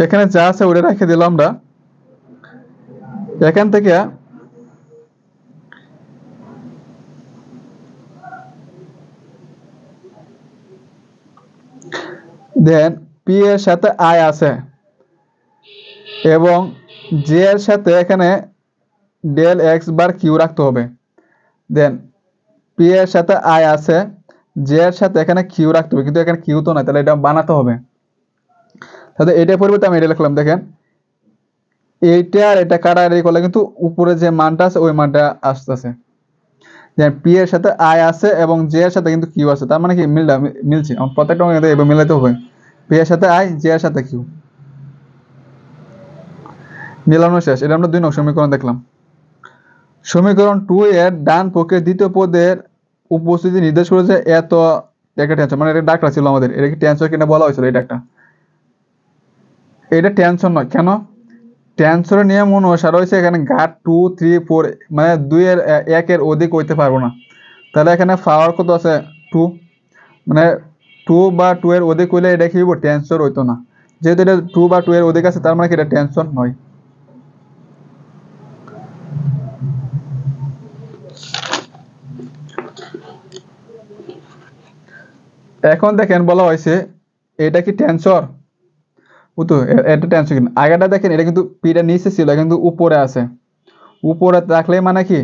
এখানে যা আছে ওটা রেখে দিলাম আমরা। এখান থেকে দেন পি এর সাথে আই আছে এবং জে এর সাথে এখানে ডেল এক্স বার কিউ রাখতে হবে। দেন পি এর সাথে আই আছে, জে এর সাথে এখানে কিউ রাখতে হবে, কিন্তু এখানে কিউ তো নাই, তাহলে এটা বানাতে হবে। তাহলে এটার পরিবর্তে আমি এটা লিখলাম, দেখেন এইটা আর এটা কাটাকাটি করলে কিন্তু উপরে যে মানটা আছে ওই মানটা আসতেছে। দেন পি এর সাথে আই আছে এবং জে এর সাথে কিন্তু কিউ আছে, তার মানে কি মিলছে। প্রত্যেকটা এবার মিলাতে হবে, পি এর সাথে আই, জে এর সাথে কিউ, মিলানো শেষ। এটা আমরা 2 নং সমীকরণ দেখলাম। সমীকরণ 2 এর ডান পক্ষের দ্বিতীয় পদের উপস্থিতি নির্দেশ করেছে এত একটা টেনশন, মানে এটা ডাকটা ছিল আমাদের, এটা কি টেনশন কিনা বলা হয়েছিল, এটা একটা, এটা টেনশন নয়। কেন? টেনশনের নিয়ম অনুসারে হয়েছে এখানে ঘাট 2 3 4, মানে 2 এর 1 এর অধিক হইতে পারবো না। তাহলে এখানে পাওয়ার কত আছে? 2, মানে 2 বা 2 এর অধিক হইলে এটা কি হইব? টেনশন হইতো না। যেহেতু এটা 2 বা 2 এর অধিক আছে তার মানে কি এটা টেনশন নয়। এখন দেখেন বলা হয়েছে এটা কি টেনসর? তো এটা টেনসর কিনা? আগেটা দেখেন এটা কিন্তু পিটা নিচে ছিল, কিন্তু উপরে আছে। উপরে থাকলে মানে কি?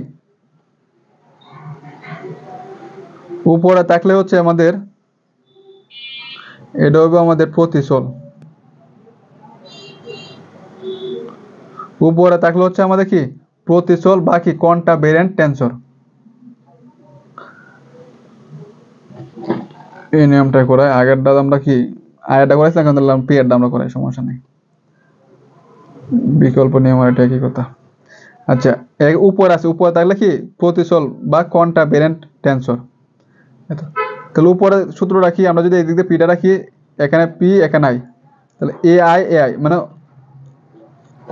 উপরে থাকলে হচ্ছে আমাদের এটা হবে আমাদের প্রতিচল। উপরে থাকলে হচ্ছে আমাদের কি? প্রতিচল বা কি কন্টাভেরিয়েন্ট টেনসর। এই নিয়মটা করায় আগেরটা আমরা কি আয়টা করেছিলাম এখন ধরলাম পি এর আমরা করাই, সমস্যা নেই। বিকল্প নিয়ম আর এটা একই কথা। আচ্ছা, উপর আছে, উপরে থাকলে কি প্রতিচল বা কন্টাভেরেন্ট টেন্সর। তাহলে উপরে সূত্রটা কি, আমরা যদি এদিক দিয়ে পিটা রাখি, এখানে পি এখানে আই, তাহলে এ আই মানে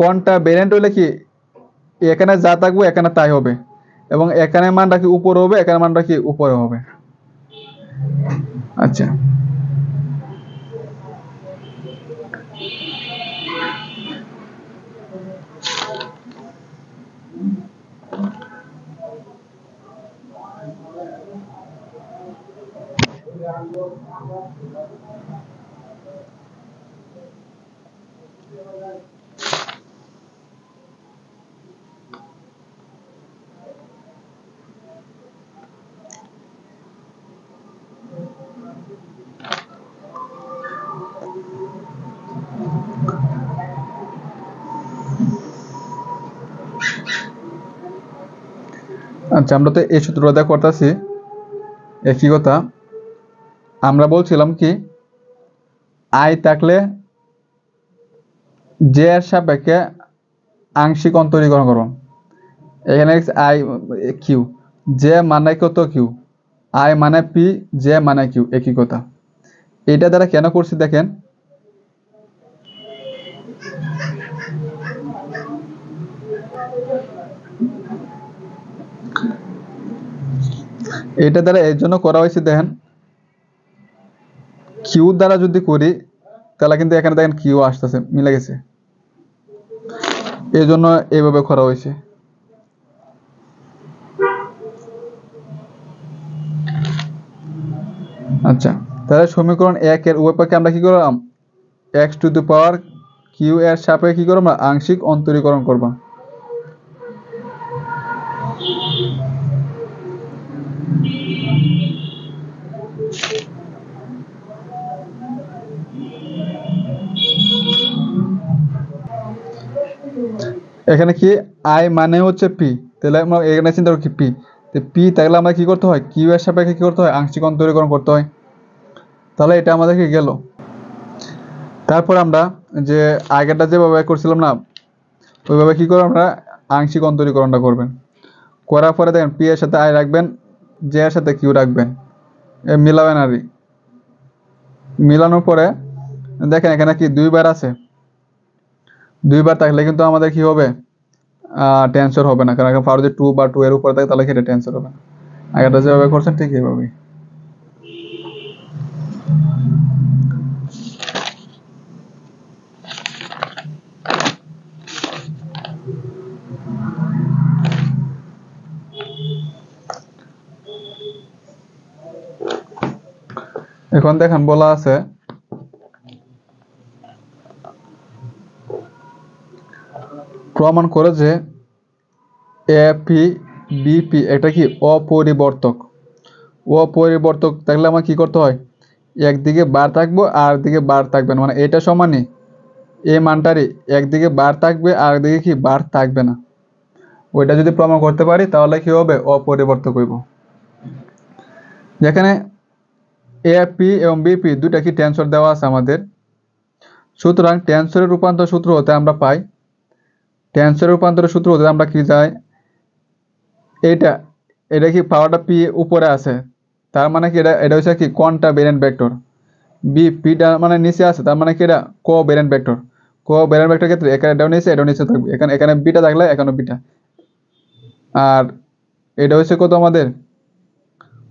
কন্টাভেরেন্ট হইলে কি এখানে যা থাকবে এখানে তাই হবে, এবং এখানে মানটা কি উপরে হবে, এখানে মানটা কি উপরে হবে। আচ্ছা, আচ্ছা, আমরা তো এই সূত্রটা করতেছি একই কথা। আমরা বলছিলাম কি আই থাকলে জে এর সাপেক্ষে আংশিক অন্তরীকরণ করুন। এখানে আই কিউ, জে মানে কত কিউ, আই মানে পি, জে মানে কিউ, একই কথা। এটা দ্বারা কেন করছি দেখেন, এটা দ্বারা এর জন্য করা হয়েছে দেখেন, কিউ দ্বারা যদি করি তাহলে কিন্তু এখানে দেখেন কিউ আসতেছে, মিলে গেছে, এই জন্য এইভাবে করা হয়েছে। আচ্ছা, তাহলে সমীকরণ 1 এর উভয় পক্ষে আমরা কি করলাম, x to the power q এর সাপেক্ষে কি করব, আংশিক অন্তরীকরণ করব। এখানে কি আই মানে হচ্ছে পি, তাহলে আমরা এখানে চিন্তা করি পি, তো পি তাহলে আমরা কি করতে হয়, কিউ এর সাপেক্ষে কি করতে হয়, আংশিক অন্তরীকরণ করতে হয়। তাহলে এটা আমাদেরকে গেল। তারপর আমরা যে আগেরটা যেভাবে করছিলাম না, ওইভাবে কি করবো আমরা আংশিক অন্তরীকরণটা করবেন। করার পরে দেখেন পি এর সাথে আই রাখবেন, জে এর সাথে কিউ রাখবেন, মিলাবেন আর মিলানোর পরে দেখেন এখানে কি দুইবার আছে, দুইবার থাকলে কিন্তু আমাদের কি হবে, টেন্সর হবে না, কারণ এখন ফার যদি 2 বা 2 এর উপরে থাকে তাহলে সেটা টেন্সর হবে না। আগেরটা যেভাবে করছেন ঠিক এইভাবেই। এখন দেখেন বলা আছে প্রমাণ করে যে এপি বিপি এটা কি অপরিবর্তক। অপরিবর্তক থাকলে আমার কি করতে হয়, একদিকে বার থাকবো আর দিকে বার থাকবে না, মানে এটা সমানই এই মানটারই একদিকে বার থাকবে আর একদিকে কি বার থাকবে না। ওইটা যদি প্রমাণ করতে পারি তাহলে কি হবে, অপরিবর্তক হইব। যেখানে এপি এবং বিপি দুইটা কি টেন্সর দেওয়া আছে আমাদের, সুতরাং টেন্সরের রূপান্তর সূত্র হতে আমরা পাই, টেন্সরের রূপান্তরের সূত্র হতে আমরা কি যাই, এইটা এটা কি পাওয়ারটা পি উপরে আছে, তার মানে কি এটা এটা হচ্ছে কি কন্টাভেরেন্ট ভেক্টর। বি পিটা মানে নিচে আছে, তার মানে কি এটা কোভ্যালেন্ট ভেক্টর। কোভ্যালেন্ট ভেক্টর ক্ষেত্রে এখানে এটাও নিচে এটাও নিচে থাকবে, এখানে এখানে বিটা থাকলে এখানে বিটা, আর এটা হচ্ছে কত আমাদের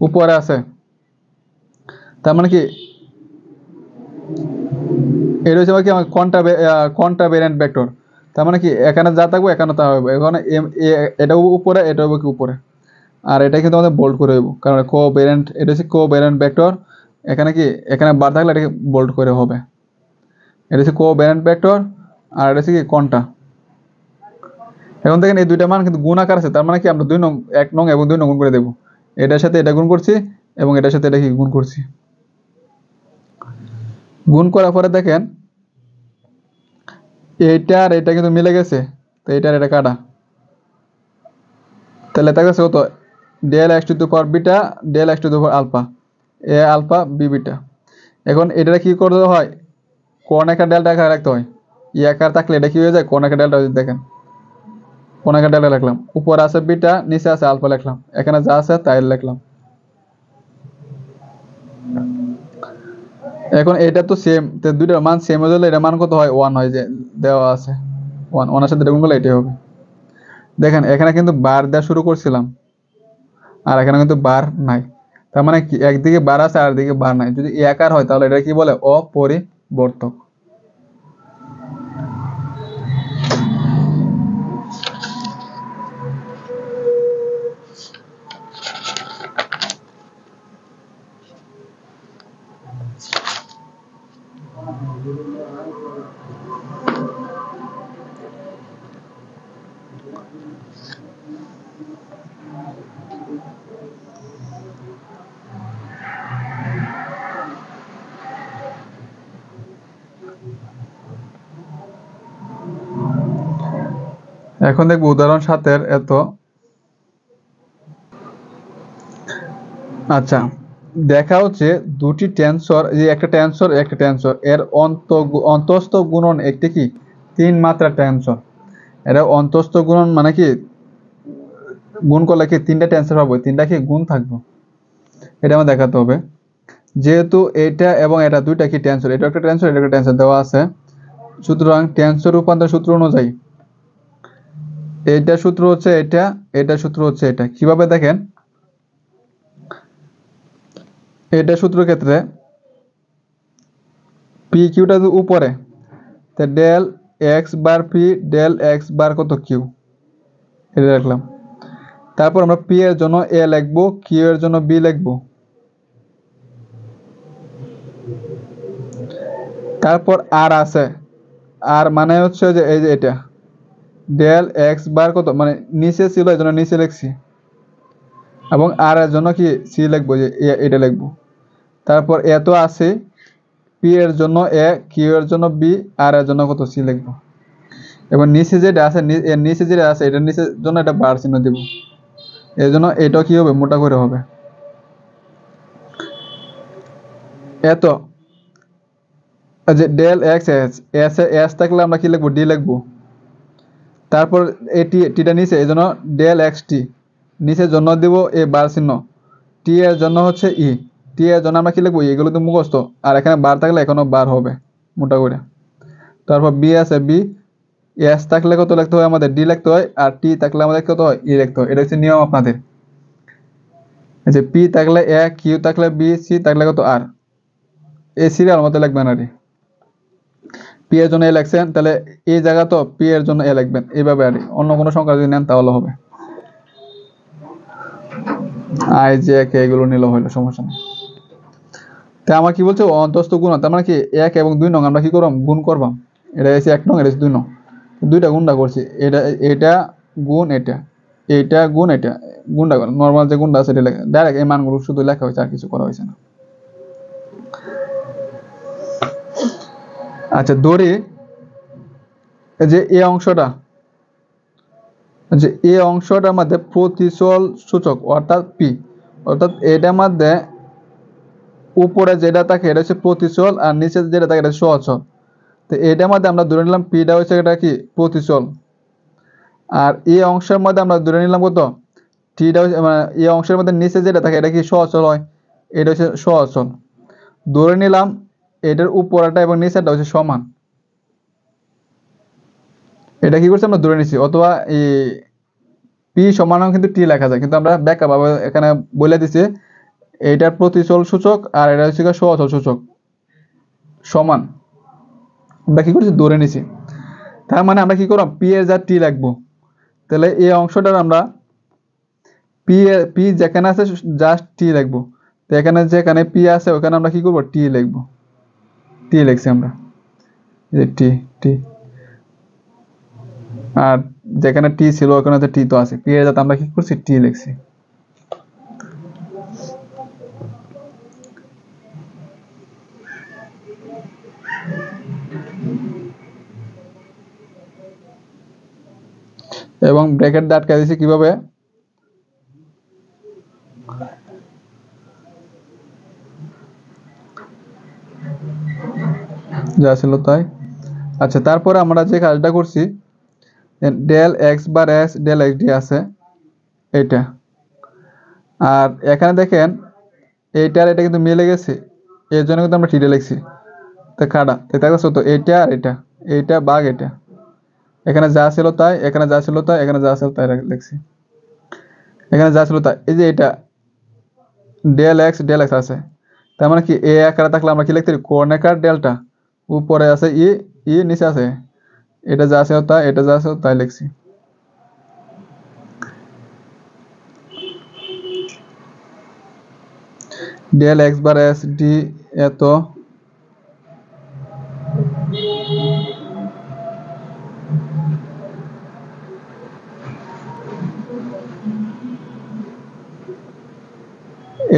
উপরে আছে, তার মানে কি এটা হচ্ছে কি আমার কন্টাভেরেন্ট ভেক্টর। তার মানে কি এখানে যা থাকবে এখানে তা হবে, এখানে এটা উপরে এটা হবে কি উপরে, আর এটা কিন্তু আমাদের বোল্ড করে হইব, কারণ কোভ্যালেন্ট এটা হচ্ছে কোভ্যালেন্ট ভেক্টর। এখানে কি এখানে বার থাকলে এটাকে বোল্ড করে হবে, এটা হচ্ছে কোভ্যালেন্ট ভেক্টর, আর এটা হচ্ছে কি কন্টা। এখন দেখেন এই দুইটা মান কিন্তু গুণ আকার আছে, তার মানে কি আমরা 2 নং 1 নং এবং 2 নং গুণ করে দেব, এটার সাথে এটা গুণ করছি এবং এটার সাথে এটা কি গুণ করছি। গুণ করার পরে দেখেন এইটা আর এটা কিন্তু মিলে গেছে, তো এটা আর এটা কাটা, তাহলে দেখা যাচ্ছে কত, del x to the power beta del x to the power alpha, a alpha b beta. এখন এটা কি করতে হয়, কোন একটা ডেল্টা আকারে রাখতে হয়। ই আকার থাকলে এটা কি হয়ে যায়, কোন একটা ডেল্টা দেখেন, কোন একটা ডেল্টা লিখলাম, উপরে আছে বিটা, নিচে আছে আলফা লিখলাম, এখানে যা আছে তাই লিখলাম। এখন এটা তো সেম, দুইটার মান সেম হয়ে গেলে এটা মান কত হয়, 1 হয়, যে দেওয়া আছে 1, 1 এর সাথে গুণ করলে এটাই হবে। দেখেন এখানে কিন্তু বার দেওয়া শুরু করছিলাম, আর এখানে কিন্তু বার নাই, তার মানে কি একদিকে বার আছে আর একদিকে বার নাই। যদি এ আকার হয় তাহলে এটা কি বলে, অপরিবর্তক। এখন দেখবো উদাহরণ 7 এত। আচ্ছা, দেখা হচ্ছে দুটি টেন্সর, যে একটা টেন্সর এর অন্তস্থ গুণন একটি কি 3 মাত্রা টেন্সর। এটা অন্তস্থ গুণন মানে কি, গুণ করলে কি 3টা টেন্সর পাবো, 3টা কি গুণ থাকবো, এটা আমার দেখাতে হবে। যেহেতু এটা এবং এটা দুইটা কি টেন্সর, এটা একটা টেন্সর, এটা একটা টেন্সর দেওয়া আছে, সুতরাং টেন্সর রূপান্তর সূত্র অনুযায়ী এইটা সূত্র হচ্ছে এটা, এটা সূত্র হচ্ছে এটা। কিভাবে দেখেন, এটা সূত্র ক্ষেত্রে পি কিউটা উপরে, তা del X bar P, del X বার কত কিউ, এটা রাখলাম। তারপর আমরা পি এর জন্য এ লিখবো, কিউ এর জন্য বি লিখবো। তারপর আর আছে, আর মানে হচ্ছে যে এই যে এটা ডেল এক্স বার কত, মানে নিচে ছিল এই জন্য নিচে লিখছি, এবং আর এর জন্য কি সি লিখবো, যে এটা লিখবো। তারপর এ তো আছে, পি এর জন্য এ, কিউ এর জন্য বি, আর এর জন্য কত সি লিখবো। এবং নিচে যেটা আছে, এর নিচে যেটা আছে এটার নিচের জন্য একটা বার চিহ্ন দিব, এর জন্য এটা কি হবে, মোটা করে হবে। এত যে del x s, s s থাকলে আমরা কি লিখবো, ডি লিখবো। তারপর এটি টিটা নিচে, এই জন্য ডেল এক্স টি, নিচের জন্য দিব এ বার চিহ্ন, টি এর জন্য হচ্ছে ই, টি এর জন্য আমরা কি লিখবো, এগুলো তো মুখস্থ, আর এখানে বার থাকলে এখনো বার হবে মোটা করে। তারপর বি আছে বি, এস থাকলে কত লিখতে হয় আমাদের, ডি লিখতে হয়, আর টি থাকলে আমাদের কত হয়, ই লিখতে হয়। এটা হচ্ছে নিয়ম আপনাদের, যে পি থাকলে এ, কিউ থাকলে বি, সি থাকলে কত আর, এই সিরিয়াল মতো লিখবেন আর পি এর জন্য এ লিখছেন, তাহলে এই জায়গা তো পি এর জন্য এ লিখবেন, এইভাবে আর অন্য কোনো সংখ্যা যদি নেন তাহলে হবে। আই যে কে এগুলো নিলে হইলো, সমস্যা নেই। তাই আমার কি বলছে, অন্তস্থ গুণ, তার মানে কি 1 এবং 2 নং আমরা কি করব, গুণ করব। এটা হচ্ছে 1 নং, এটা হচ্ছে 2 নং, দুইটা গুণটা করছি, এটা এটা গুণ এটা, এইটা গুণ এটা, গুণটা নর্মাল যে গুণটা আছে এটা লেখা ডাইরেক্ট, এই মানগুলো শুধু লেখা হয়েছে, আর কিছু করা হয়েছে না। আচ্ছা ধরি যে এই অংশটা, যে এই অংশটার মধ্যে প্রতিচল সূচক অর্থাৎ পি, অর্থাৎ এটার মধ্যে উপরে যেটা থাকে এটা হচ্ছে প্রতিচল, আর নিচে যেটা থাকে এটা সহচল। তো এটার মধ্যে আমরা ধরে নিলাম পিটা হচ্ছে এটা কি প্রতিচল, আর এই অংশের মধ্যে আমরা ধরে নিলাম কত, টিটা হচ্ছে, মানে এই অংশের মধ্যে নিচে যেটা থাকে এটা কি সহচল হয়, এটা হচ্ছে সহচল। ধরে নিলাম এটার উপরটা এবং নিচেরটা হচ্ছে সমান, এটা কি করছে আমরা ধরে নিচ্ছি। অথবা এই পি সমানও কিন্তু টি লেখা যায়, কিন্তু আমরা ব্যাখ্যা ভাবে এখানে বলে দিচ্ছি এইটার প্রতিচল সূচক আর এটা হচ্ছে সহচল সূচক সমান, আমরা কি করছি ধরে নিছি। তার মানে আমরা কি করব, পি এর যা টি লিখবো, তাহলে এই অংশটার আমরা পি যেখানে আছে জাস্ট টি লিখবো, তো এখানে যেখানে পি আছে ওখানে আমরা কি করব, টি লিখবো, টি লিখছি আমরা, যে টি টি, আর যেখানে টি ছিল ওখানে তো টি তো আছে, পি এর যাতে আমরা কি করছি, টি লিখছি। এবং ব্র্যাকেট দিয়ে আটকা দিয়েছি কিভাবে, যা ছিল তাই। আচ্ছা, তারপরে আমরা যে কাজটা করছি, ডেল এক্স বার এক্স ডেল এক্স ডি আছে এইটা, আর এখানে দেখেন এইটার এটা কিন্তু মিলে গেছে, এর জন্য কিন্তু আমরা টিডে লিখছি। তো কাটা দেখতেছো তো, এইটা আর এটা, এইটা বাঘ এটা, এখানে যা ছিল তাই, এখানে যা ছিল তাই, এখানে যা ছিল তাই লিখছি, এখানে যা ছিল তাই। এই যে এটা ডেল এক্স আছে, তার মানে কি এ আকারে থাকলে আমরা কি লিখতে পারি, কোণাকার ডেল্টা, উপরে আছে ই, ই নিচে আছে, এটা যা আছে তাই, এটা যা আছে তাই লিখছি। ডেল এক্স বার এস ডি এত,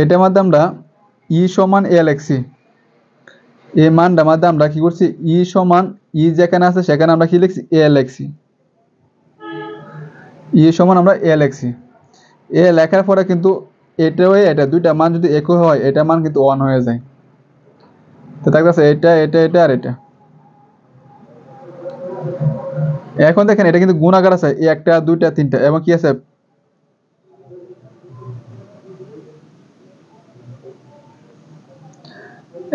এটার মধ্যে আমরা ই সমান এ লিখছি, এই মানটার মধ্যে আমরা কি করছি, ই সমান, ই যেখানে আছে সেখানে আমরা কি লিখছি, এ লিখছি, ই সমান আমরা এ লিখছি। এ লেখার পরে কিন্তু এটা হয়ে এটা দুইটা মান যদি একই হয়, এটা মান কিন্তু 1 হয়ে যায়। তো থাকতেছে এটা এটা এটা আর এটা। এখন দেখেন এটা কিন্তু গুণাকার আছে, একটা দুইটা তিনটা, এবং কি আছে,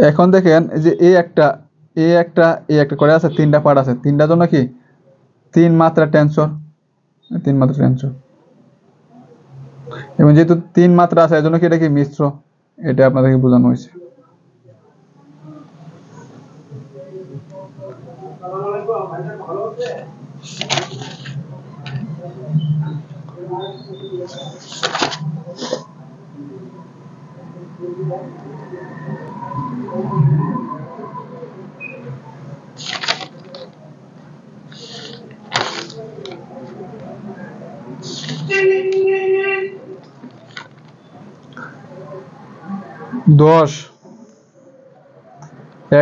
এখন দেখেন যে এই একটা, এই একটা, এই একটা করে আছে, তিনটা পার্ট আছে, তিনটার জন্য কি তিন মাত্রা টেনসর, তিন মাত্রা টেনসর, এবং যেহেতু তিন মাত্রা আছে এজন্য কি এটা কি মিশ্র, এটা আপনাদেরকে বোঝানো হয়েছে। দশ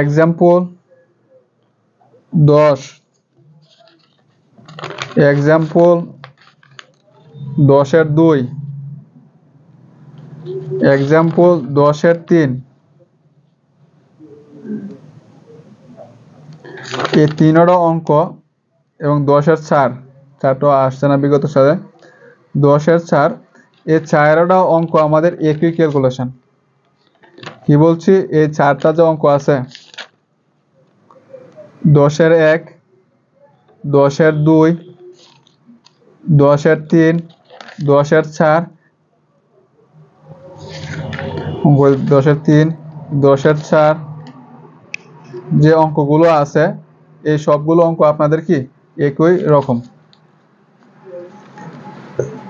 এক্সাম্পল, 10 এক্সাম্পল 10-2, এক্সাম্পল 10-3, এই তিনটা অঙ্ক এবং 10-4, চারটা আসছে না বিগত সালে, 10-4, এই চারটা অঙ্ক আমাদের একই ক্যালকুলেশন। কি বলছি, এই চারটা যে অঙ্ক আছে, 10-1, 10-2, 10-3, 10-4, 10-3, 10-4, যে অঙ্কগুলো আছে এই সবগুলো অঙ্ক আপনাদের কি একই রকম।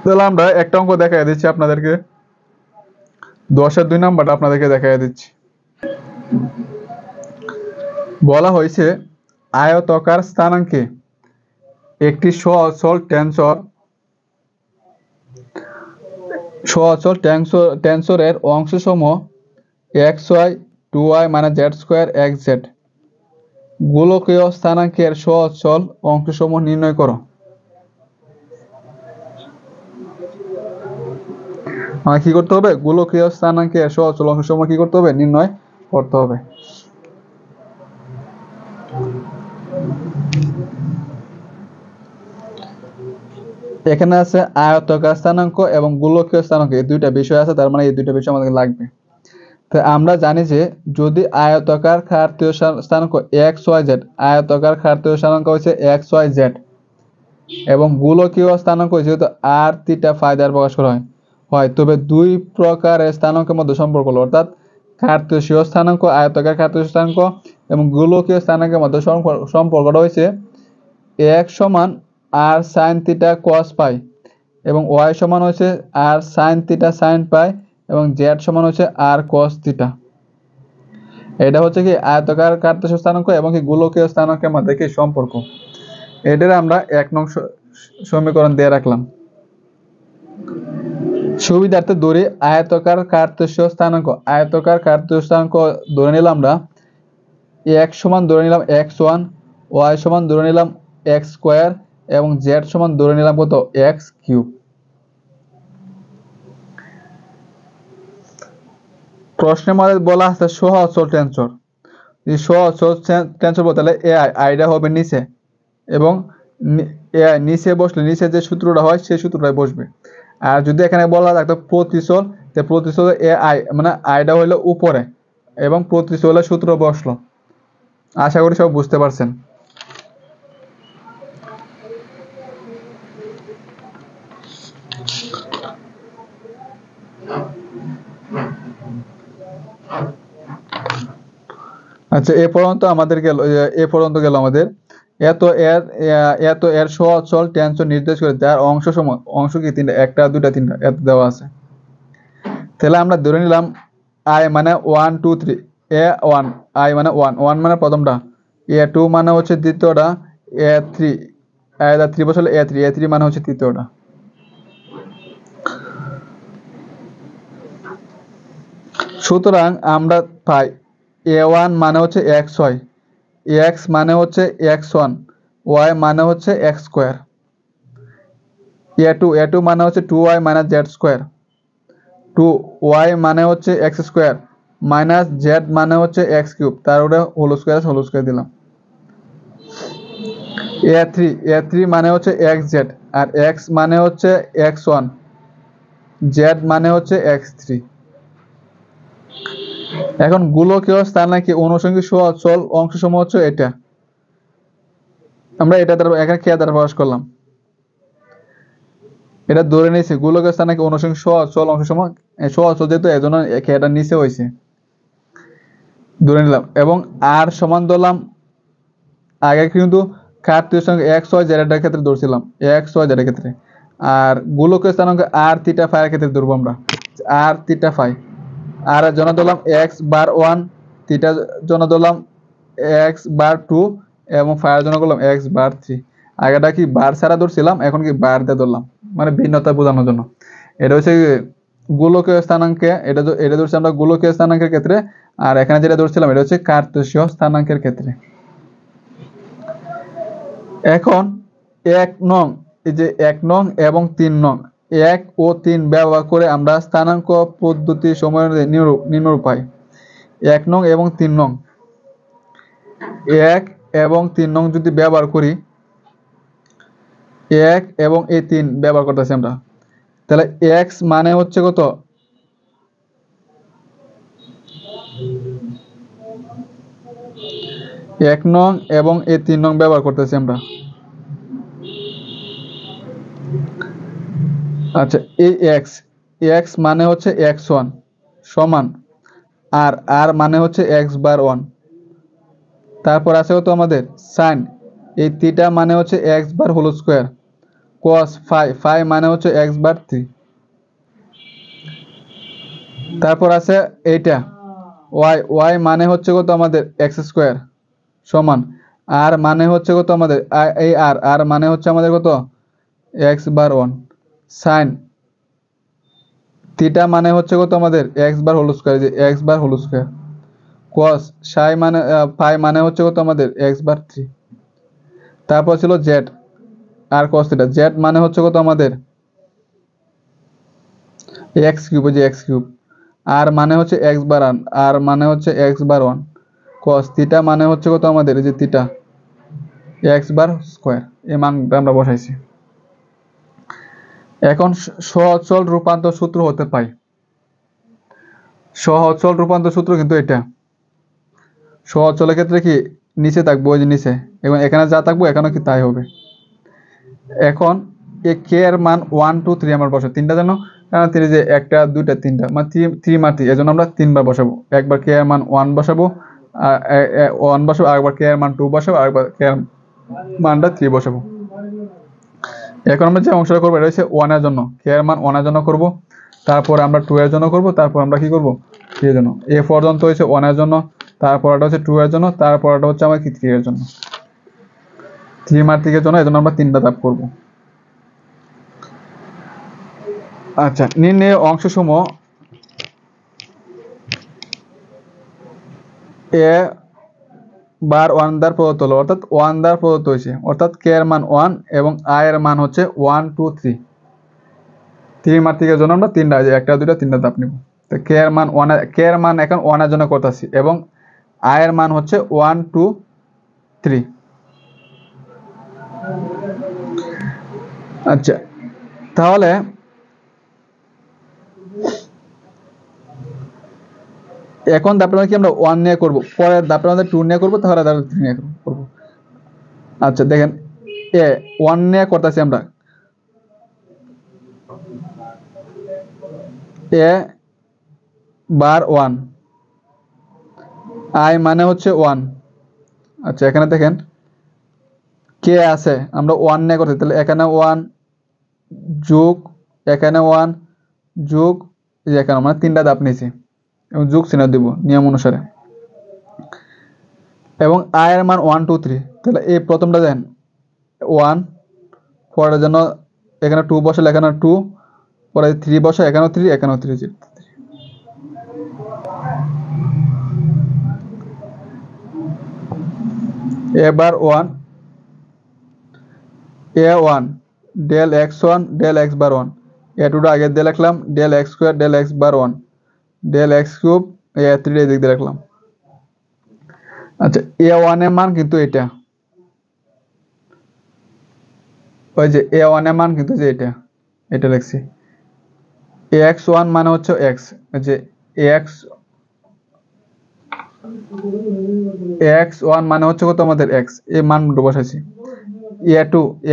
তাহলে আমরা একটা অঙ্ক দেখাই দিচ্ছি আপনাদেরকে, 10-2 নাম্বারটা আপনাদেরকে দেখাই দিচ্ছি। বলা হয়েছে আয়তাকার স্থানাঙ্কে একটি সচল টেনসরের অংশসমূহ xy 2y মানে z² xz গোলকীয় স্থানাঙ্কের সচল অংশসমূহ নির্ণয় করো। মানে কি করতে হবে, গোলকীয় স্থানাঙ্কের সচল অংশসমূহ কি করতে হবে, নির্ণয় করতে হবে। এখানে আছে আয়তাকার স্থানাঙ্ক এবং গোলকীয় স্থানাঙ্ক, এই দুইটা বিষয় আছে, তার মানে এই দুইটা বিষয় আমাদের লাগবে। তো আমরা জানি যে যদি আয়তাকার কার্তীয় স্থানাঙ্ক xyz, আয়তাকার কার্তীয় স্থানাঙ্ক হচ্ছে xyz, এবং গোলকীয় স্থানাঙ্ক যেহেতু r থিটা ফাই দ্বারা প্রকাশ করা হয়, তবে দুই প্রকারের স্থানাঙ্কের মধ্যে সম্পর্ক হলো, অর্থাৎ কার্তেশীয় স্থানাঙ্ক, আয়তাকার কার্তেশীয় স্থানাঙ্ক এবং গোলকীয় স্থানাঙ্কের মধ্যে সম্পর্কটা হয়েছে x সমান r sin থিটা cos পাই, এবং y সমান হচ্ছে r sin থিটা sin পাই, এবং z সমান হচ্ছে r cos থিটা। এটা হচ্ছে কি আয়তাকার কার্তেশীয় স্থানাঙ্ক এবং কি গোলকীয় স্থানাঙ্কের মধ্যে কি সম্পর্ক। এটার আমরা 1 নং সমীকরণ দিয়ে রাখলাম। সুবিধার্থে ধরে আয়তাকার কার্তেশীয় স্থানাঙ্ক, আয়তাকার কার্তেশীয় স্থানাঙ্ক ধরে নিলাম আমরা x সমান ধরে নিলাম x1, y সমান ধরে নিলাম x² এবং z সমান ধরে নিলাম কত, x3। প্রশ্নের মধ্যে বলা আছে সহঅচল টেনসর, যদি সহজ সহজ টেন্স হবে তাহলে এ আইটা হবে নিচে, এবং এ আই নিচে বসলে নিচে যে সূত্রটা হয় সেই সূত্রটাই বসবে। আর যদি এখানে বলা থাকতো প্রতিচল, তো প্রতিচল এ আই মানে আইটা হইলো উপরে এবং প্রতিচলের সূত্র বসলো। আশা করি সব বুঝতে পারছেন। আচ্ছা, এ পর্যন্ত আমাদের গেল, এ পর্যন্ত গেল আমাদের। এত এর সচল টেন্স নির্দেশ করে যার অংশ কি তিনটা, একটা দুইটা তিনটা এত দেওয়া আছে। তাহলে আমরা ধরে নিলাম আই মানে 1 2 3, এ 1 আই মানে 1 1 মানে প্রথমটা, এ 2 মানে হচ্ছে দ্বিতীয়টা, এ 3 3 বসালে এ 3 মানে হচ্ছে তৃতীয়টা। সুতরাং আমরা পাই a1 মানে হচ্ছে x হয়, x মানে হচ্ছে x1, y মানে হচ্ছে x স্কোয়ার, a2 মানে হচ্ছে 2y minus z square, 2y মানে হচ্ছে x স্কোয়ার মাইনাস z মানে হচ্ছে x কিউব, তার উপরে হোল স্কোয়ার দিলাম। a3 মানে হচ্ছে xz, আর x মানে হচ্ছে x1, z মানে হচ্ছে x3। এখন গোলকীয় স্থানাঙ্কে অনুষঙ্গিক সহচল অংশসমূহ হচ্ছে এটা। আমরা এটা দ্বারা এখানে কে দ্বারা প্রকাশ করলাম, এটা ধরে নিয়েছি গোলকের স্থানে অনুষঙ্গিক সহচল অংশসমূহ, সহচল যেহেতু এজন্য এটা নিচে হয়েছে ধরে নিলাম। এবং আর সমান ধরলাম, আগে কিন্তু কার্তীয় সঙ্গে এক্স ওয়াই জেড এর ক্ষেত্রে ধরছিলাম, এক্স ওয়াই জেড এর ক্ষেত্রে। আর গোলকের স্থানাঙ্ক আর থিটা ফাই এর ক্ষেত্রে ধরবো আমরা, আর থিটা ফাই। আর এর জন্য ধরলাম এক্স বার 1, থিটার জন্য ধরলাম এক্স বার 2, এবং ফাই এর জন্য করলাম এক্স বার 3। আগেটা কি বার ছাড়া ধরছিলাম, এখন কি বার দিয়ে ধরলাম, মানে ভিন্নতা বোঝানোর জন্য। এটা হচ্ছে গোলকীয় স্থানাঙ্কে, এটা ধরছি আমরা গোলকীয় স্থানাঙ্কের ক্ষেত্রে, আর এখানে যেটা ধরছিলাম এটা হচ্ছে কার্তেশীয় স্থানাঙ্কের ক্ষেত্রে। এখন 1 নং, এই যে 1 নং এবং 3 নং, 1 ও 3 ব্যবহার করে আমরা স্থানাঙ্ক পদ্ধতি সময়ের নিম্নরূপ পাই। 1 নং এবং 3 নং, 1 এবং 3 নং যদি ব্যবহার করি, 1 এবং এই 3 ব্যবহার করতেছি আমরা, তাহলে x মানে হচ্ছে কত, এক নং এবং এই 3 নং ব্যবহার করতেছি আমরা। আচ্ছা, এই x মানে হচ্ছে x1 সমান আর মানে হচ্ছে x বার 1। তারপর আছে কত আমাদের সাইন, এই থিটা মানে হচ্ছে x bar whole square, cos phi মানে হচ্ছে x বার 3। তারপর আছে এইটা y মানে হচ্ছে কত আমাদের x স্কোয়ার সমান আর মানে হচ্ছে কত আমাদের এই আর মানে হচ্ছে আমাদের কত x বার 1, সাইন থিটা মানে হচ্ছে কত আমাদের x বার হোল স্কোয়ার, যে x bar whole square, cos phi মানে হচ্ছে কত আমাদের x বার 3। তারপর ছিল z আর cos থিটা, z মানে হচ্ছে কত আমাদের x কিউব, যে x কিউব, আর মানে হচ্ছে x বার 1, আর মানে হচ্ছে x বার 1, cos থিটা মানে হচ্ছে কত আমাদের এই যে থিটা x বার স্কোয়ার। এই মানটা আমরা বসাইছি। এখন সহচল রূপান্তর সূত্র হতে পাই, সহচল রূপান্তর সূত্র কিন্তু এটা। সহচলের ক্ষেত্রে কি নিচে থাকবো, ওই যে নিচে, এবং এখানে যা থাকবো এখানে কি তাই হবে। এখন এই কে এর মান 1 2 3 আমরা বসাবো, তিনটা জানো, কারণ তিনি যে একটা দুইটা তিনটা মানে 3 মাটি, এজন্য আমরা 3 বার বসাবো। একবার কে এর মান 1 বসাবো, 1 বসাবো, আরেকবার কে এর মান 2 বসাবো, আরেকবার কে এর মানটা 3 বসাবো। এখন আমরা যে অংশটা করবো এটা হচ্ছে 1 এর জন্য, কে এর মান 1 এর জন্য করব, তারপর আমরা 2 এর জন্য করব, তারপর আমরা কি করব 3 এর জন্য। এ পর্যন্ত হচ্ছে 1 এর জন্য, তারপর এটা হচ্ছে 2 এর জন্য, তারপর এটা হচ্ছে আমার কি 3 এর জন্য, 3 মাত্রিকের জন্য। এজন্য আমরা 3টা ধাপ করব। আচ্ছা, নির্ণয় অংশসমূহ এ বার 1 দ্বার প্রদত্ত হলো, অর্থাৎ 1 দ্বার প্রদত্ত হয়েছে, অর্থাৎ কে এর মান 1 এবং আই এর মান হচ্ছে 1 2 3। 3 মাত্রিকের জন্য আমরা 3টা, একটা দুইটা 3টা ধাপ নিব। তো কে এর মান 1, কে এর মান এখন 1 এর জন্য করতেছি, এবং আই এর মান হচ্ছে 1 2 3। আচ্ছা, তাহলে এখন ধাপের মধ্যে কি আমরা 1 নিয়ে করব, পরের ধাপের মধ্যে 2 নিয়ে করব, তাহলে ধাপে 3 নিয়ে করব। আচ্ছা দেখেন, এ 1 নিয়ে করতেছি আমরা, এ বার 1, আই মানে হচ্ছে 1। আচ্ছা এখানে দেখেন কে আছে, আমরা 1 নিয়ে করতেছি, তাহলে এখানে 1 যোগ, এখানে 1 যোগ, এই যে এখানে আমরা 3টা ধাপ নিয়েছি এবং যোগ চিহ্ন দিব নিয়ম অনুসারে। এবং আই এর মান 1 2 3, তাহলে এই প্রথমটা দেখেন 1, পরের জন্য এখানে 2 বসালে এখানে 2, পরে 3 বসা, এখানেও 3, এখানেও 3। এবার 1 a1 del x1 del x বার 1, a2টা আগে দিয়ে লিখলাম del x square del x বার 1 del x কিউব, a3 এই দিক দিয়ে লিখলাম। আচ্ছা a1 এর মান কিন্তু এটা, ওই যে a1 এর মান কিন্তু যে এটা লিখছি। ax1 মানে হচ্ছে x, যে ax1 মানে হচ্ছে কত আমাদের x, এই মান বসাইছি।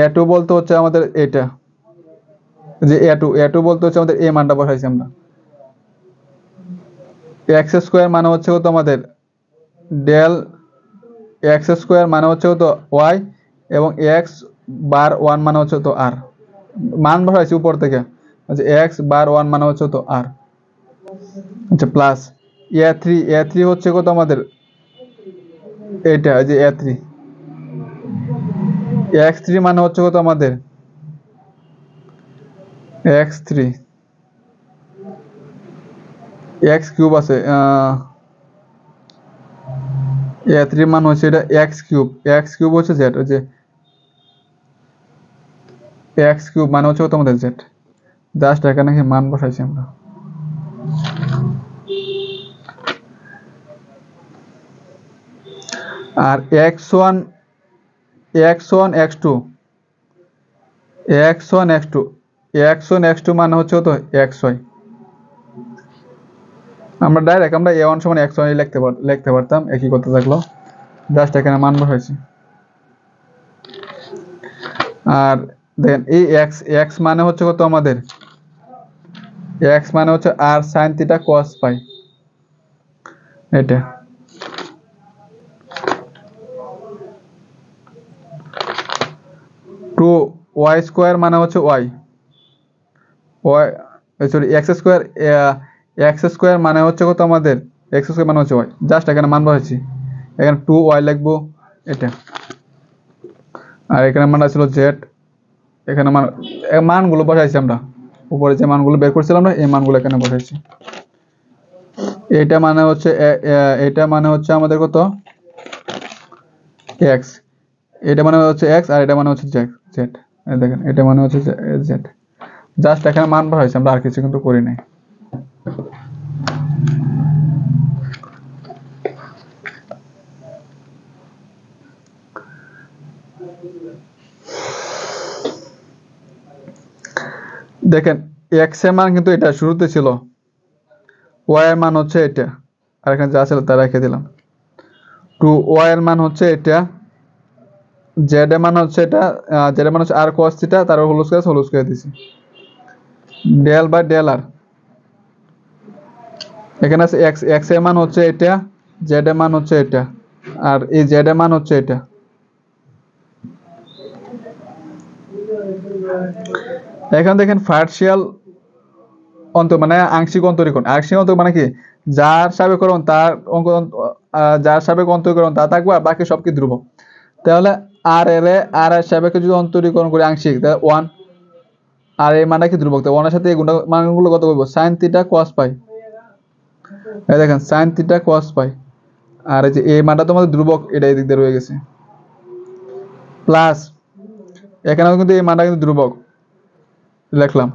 a2 বলতে হচ্ছে আমাদের এটা, যে a2 বলতে হচ্ছে আমাদের এই মানটা বসাইছি আমরা। x স্কয়ার মানে হচ্ছে কত আমাদের ডেল x স্কয়ার মানে হচ্ছে কত y, এবং x বার 1 মানে হচ্ছে তো r, মান বসাইছি উপর থেকে। আচ্ছা x বার 1 মানে হচ্ছে তো r। আচ্ছা প্লাস a3 হচ্ছে কত আমাদের এইটা, যে a3, x3 মানে হচ্ছে কত আমাদের x3, x কিউব আছে, a3 মান হচ্ছে এটা x কিউব হচ্ছে z, ওই যে x কিউব মানে হচ্ছে কত আমাদের z, জাস্ট এখানে কি মান বসাইছি আমরা। আর x1 x2 মানে হচ্ছে কত xy, আমরা ডাইরেক্ট আমরা a1 সমান xy লিখতে পারতাম, একই কথা থাকলো, জাস্ট এখানে মান বসাইছি। আর দেখেন এই x মানে হচ্ছে কত আমাদের, x মানে হচ্ছে r sin theta cos phi, এটা। টু y স্কয়ার মানে হচ্ছে y, সরি x স্কয়ার মানে হচ্ছে কত আমাদের, x স্কয়ার মানে হচ্ছে y, জাস্ট এখানে মান বসাইছি, এখানে 2y লিখবো এটা। আর এখানে মান ছিল z, এখানে মানগুলো বসাইছি আমরা, উপরে যে মানগুলো বের করছিলাম না এই মানগুলো এখানে বসাইছি। এটা মানে হচ্ছে আমাদের কত x, এটা মানে হচ্ছে x, আর এটা মানে হচ্ছে z। দেখেন এটা মানে হচ্ছে z, জাস্ট এখানে মান বসাইছি আমরা, আর কিছু কিন্তু করি নাই। দেখেন x এর মান কিন্তু এটা শুরুতে ছিল, y এর মান হচ্ছে এটা, আর এখানে যা ছিল তা রেখে দিলাম। 2y এর মান হচ্ছে এটা, z এর মান হচ্ছে এটা, z এর মান হচ্ছে r cos থিটা, তারপর হোল স্কয়ার দিছি, ডেল বাই ডেল r। এখানে আছে x এর মান হচ্ছে এটা, z এর মান হচ্ছে এটা, আর এই z এর মান হচ্ছে এটা। এখন দেখেন পার্শিয়াল মানে আংশিক অন্তরীকরণ। আংশিক অন্তরীকরণ মানে কি, যার সাবেকরণ তার যার সাবেক অন্তরীকরণ তা থাকবে, আর বাকি সব কি ধ্রুবক। তাহলে আর এর সাবেকে যদি অন্তরীকরণ করি আংশিক, তাহলে 1, আর এই মানটা কি ধ্রুবক, তাই 1 এর সাথে এই মানগুলো কত করব, sin থিটা cos phi, এই দেখেন sin থিটা cos phi, আর এই যে এই মানটা তোমাদের ধ্রুবক, এটা এই দিক দিয়ে রয়ে গেছে, প্লাস এখানেও কিন্তু এই মানটা কিন্তু ধ্রুবক লিখলাম।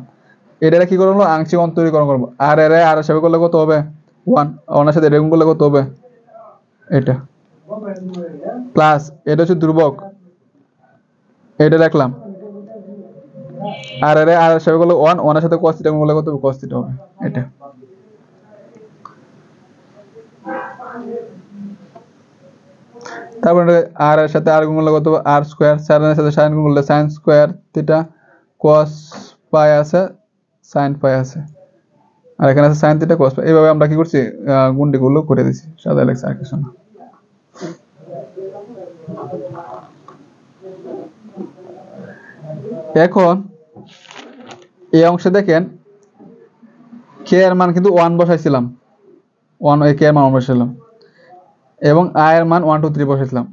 এটা কি করবো, আংশিক অন্তরীকরণ করবো, আর এর সাথে করলে কত হবে 1, 1 এর সাথে এটা গুণ করলে কত হবে এটা প্লাস এটা হচ্ছে ধ্রুবক, এটা রাখলাম। আর এর আর হিসাবে করলে 1, 1 এর সাথে cos থিটা গুণ করলে কত হবে? cos থিটা হবে এটা। তারপর আর এর সাথে আর গুণ করলে কত হবে? r square. sin এর সাথে sin গুণ করলে sin স্কয়ার থিটা, cos পাই আছে, sin পাই আছে, আর এখানে আছে sin থিটা cos পাই। এইভাবে আমরা কি করছি? গুণটিগুলো করে দিছি, সাদা লেখছে, আর কিছু না। এখন এই অংশে দেখেন k এর মান কিন্তু 1 বসাইছিলাম, 1 k এর মান 1 বসাইছিলাম, এবং i এর মান 1 2 3 বসাইছিলাম।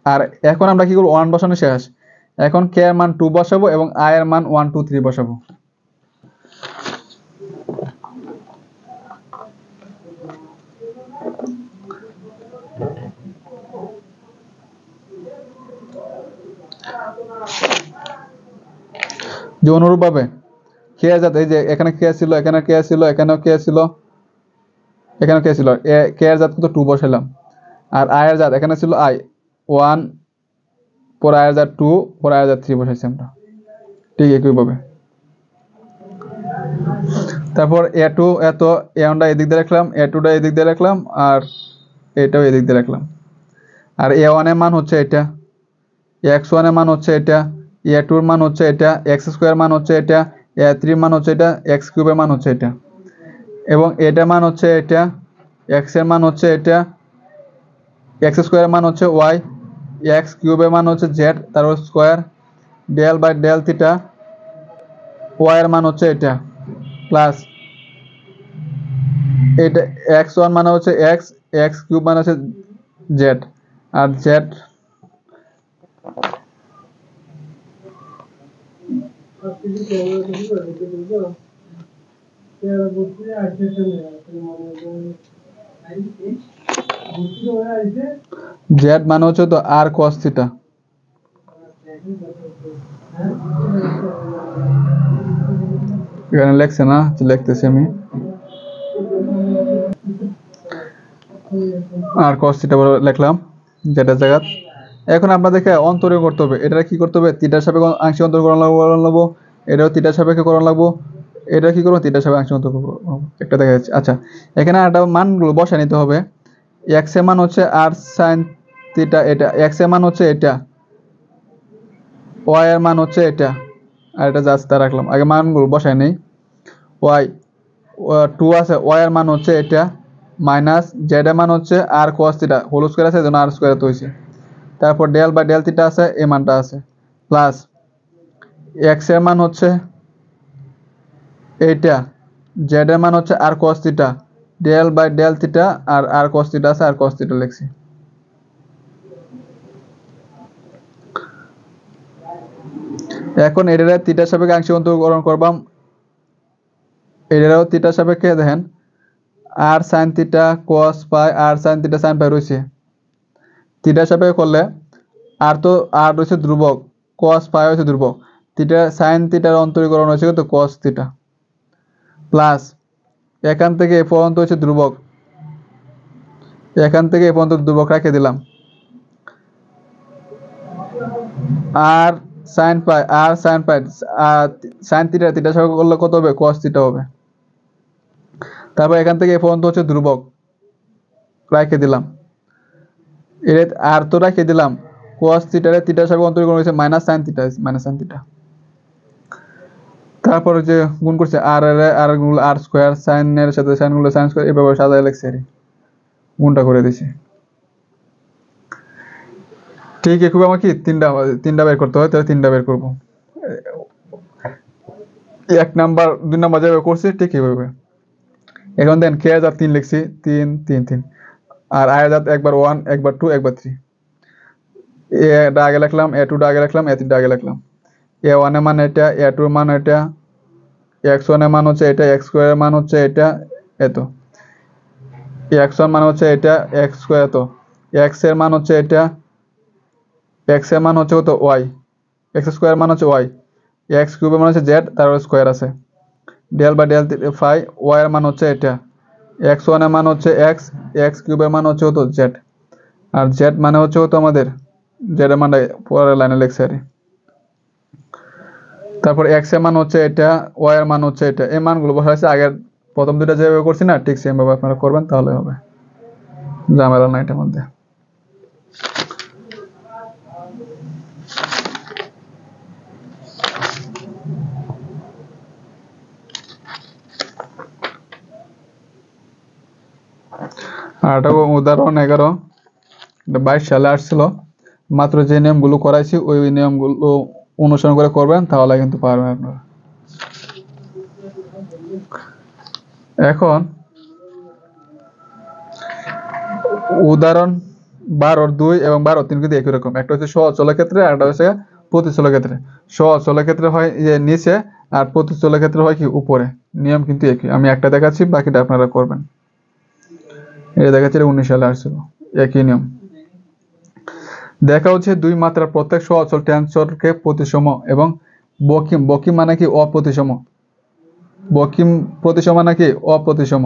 আর এখন আমরা কি করব? 1 বসানো শেষ, এখন k এর মান 2 বসাবো এবং i এর মান 1 2 3 বসাবো। যে অনুরূপভাবে k এর জাত, এই যে এখানে k ছিল, এখানে k ছিল, এখানেও k ছিল, এখানেও k ছিল, k এর জাত কত? 2 বসাইলাম। আর i এর জাত এখানে ছিল i 1, পর i এর জাত 2, পর i এর জাত 3 বসাইছি আমরা, ঠিক একইভাবে। তারপর a2 এত, a1 টা এদিক দিয়ে রাখলাম, a2 টা এদিক দিয়ে রাখলাম, আর এটাও এদিক দিয়ে রাখলাম। আর a1 এর মান হচ্ছে এটা, x1 এর মান হচ্ছে এটা, a2 এর মান হচ্ছে এটা, x স্কয়ার মান হচ্ছে এটা, a3 এর মান হচ্ছে এটা, x কিউব এর মান হচ্ছে এটা, এবং এটার মান হচ্ছে এটা, x এর মান হচ্ছে এটা, x স্কয়ার এর মান হচ্ছে y, x কিউব এর মান হচ্ছে z তার square, del by del theta, y এর মান হচ্ছে এটা, প্লাস এটা x1 মানে হচ্ছে x, x কিউব মানে হচ্ছে z, আর z z মানে হচ্ছে তো r cos থিটা। এখানে লেখছে না, লিখতেছি আমি, আর cos থিটা লিখলাম যেটা জায়গা। এখন আপনাদেরকে অন্তরীণ করতে হবে, এটা কি করতে হবে? থিটার সাপেক্ষে আংশিক অন্তরীকরণ লাগবো, এটাও থিটার সাপেক্ষে করণ লাগবো, এটা কি করবো? থিটার সাপেক্ষে আংশিক অন্তরীকরণ একটা দেখা যাচ্ছে। আচ্ছা, এখানে একটা মানগুলো বসায় নিতে হবে। x এর মান হচ্ছে r sin থিটা, এটা x এর মান হচ্ছে এটা, y এর মান হচ্ছে এটা, আর এটা জাস্ট তা রাখলাম। আগে মানগুলো বসায় নেই। y 2 আছে, y এর মান হচ্ছে এটা, মাইনাস z এর মান হচ্ছে r cos theta, whole square আছে এজন্য r স্কয়ার তো হইছে। তারপর ডেল বাই ডেল থিটা আছে, এই মানটা আছে, প্লাস x এর মান হচ্ছে এইটা, z এর মান হচ্ছে r cos theta, del by del theta, আর r cos থিটা আছে, r cos থিটা লিখছি। এখন এটারে থিটার সাপেক্ষে আংশিক অন্তরীকরণ করবাম, এটারও থিটার সাপেক্ষে দেখেন r sin থিটা cos পাই, r sin থিটা sin পাই রয়েছে। থিটার সাপেক্ষে করলে আর তো আর রয়েছে ধ্রুবক, cos পাই হচ্ছে ধ্রুবক, থিটা sin থিটার অন্তরীকরণ হচ্ছে তো cos থিটা, প্লাস এখান থেকে এ পর্যন্ত হচ্ছে ধ্রুবক, এখান থেকে এ পর্যন্ত ধ্রুবক রেখে দিলাম। আর sin পাই, আর sin পাই, sin থিটা, থিটার সাপেক্ষে করলে কত হবে? cos থিটা হবে। তারপর এখান থেকে এ পর্যন্ত হচ্ছে ধ্রুবক রেখে দিলাম, এর আর তো রেখে দিলাম, cos থিটারে থিটার সাপেক্ষে অন্তরীকরণ হয়েছে minus sin theta, minus sin theta. তারপরে যে গুণ করছে আর এর আর গুণ আর স্কয়ার, sin এর সাথে sin গুলো sin স্কয়ার, এভাবে সাজায় লিখছি আর গুণটা করে দিছি। ঠিক একইভাবে আমার কি তিনটা বের করতে হয়, তাহলে তিনটা বের করব। এক নাম্বার, দুই নাম্বার যেভাবে করছি ঠিক এইভাবে। এখন দেন কে হাজার 3 লিখছি, 3 3 3, আর আয় হাজার একবার 1, একবার 2, একবার 3। এটা আগে লিখলাম, a2 টা আগে লিখলাম, a3 টা আগে লিখলাম। a1 এর মান এটা, a2 এর মান এটা, x1 এর মান হচ্ছে এটা, x স্কয়ার এর মান হচ্ছে এটা, এত x1 মান হচ্ছে এটা, x স্কয়ার এত, x এর মান হচ্ছে এটা, x এর মান হচ্ছে কত? y, x স্কয়ার মান হচ্ছে y, x কিউব এর মান হচ্ছে z তার স্কয়ার আছে, del by del phi, y এর মান হচ্ছে এটা, x1 এর মান হচ্ছে x, x কিউব এর মান হচ্ছে কত? z। আর জেড মানে হচ্ছে তো আমাদের জেড এর মানটা পরের লাইনে লিখছি আর তারপর এক্স এর মান হচ্ছে এটা, ওয়াই এর মান হচ্ছে এটা। এই মানগুলো বসাইছে আগের প্রথম দুটো যেভাবে করছি না, ঠিক সেম ভাবে আপনারা করবেন, তাহলে হবে, ঝামেলা না এটার মধ্যে। আর এটা উদাহরণ 11, 22 সালে আসছিল। মাত্র যে নিয়মগুলো করাইছি ওই নিয়মগুলো অনুসরণ করে করবেন, তাহলে কিন্তু পারবেন আপনারা। এখন উদাহরণ 12(2) এবং 12(3) কিন্তু একই রকম। একটা হচ্ছে সহজ ক্ষেত্রে, আর একটা হচ্ছে প্রতিচলের ক্ষেত্রে। সহজ ক্ষেত্রে হয় যে নিচে, আর প্রতিচলের ক্ষেত্রে হয় কি উপরে। নিয়ম কিন্তু একই। আমি একটা দেখাচ্ছি, বাকিটা আপনারা করবেন। এটা দেখাচ্ছি 19 সালে আসছিল, একই নিয়ম। দেখা হচ্ছে দুই মাত্রার প্রত্যেক সহচল টেন্সরকে প্রতিসম এবং বকিম, বকিম মানে কি অপ্রতিসম, বকিম প্রতিসম মানে কি অপ্রতিসম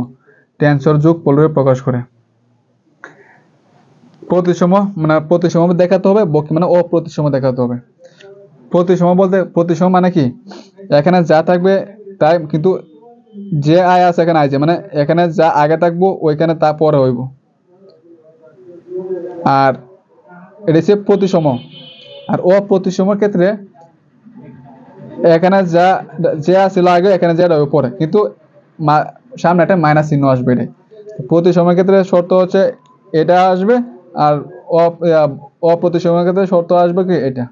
টেন্সর যোগফলরূপে প্রকাশ করে। প্রতিসম মানে প্রতিসম দেখাতে হবে, বকিম মানে অপ্রতিসম দেখাতে হবে। প্রতিসম বলতে, প্রতিসম মানে কি এখানে যা থাকবে তাই, কিন্তু যে আয় আছে এখানে আয় যে, মানে এখানে যা আগে থাকবো ওইখানে তা পরে হইব। আর এটা হচ্ছে প্রতিসম। আর অপ্রতিসমের ক্ষেত্রে এখানে যা যে ছিল আগে এখানে যেটা হবে পরে, কিন্তু সামনে একটা মাইনাস চিহ্ন আসবে। এটা প্রতিসমের ক্ষেত্রে শর্ত হচ্ছে এটা আসবে, আর অপ্রতিসমের ক্ষেত্রে শর্ত আসবে কি এটা।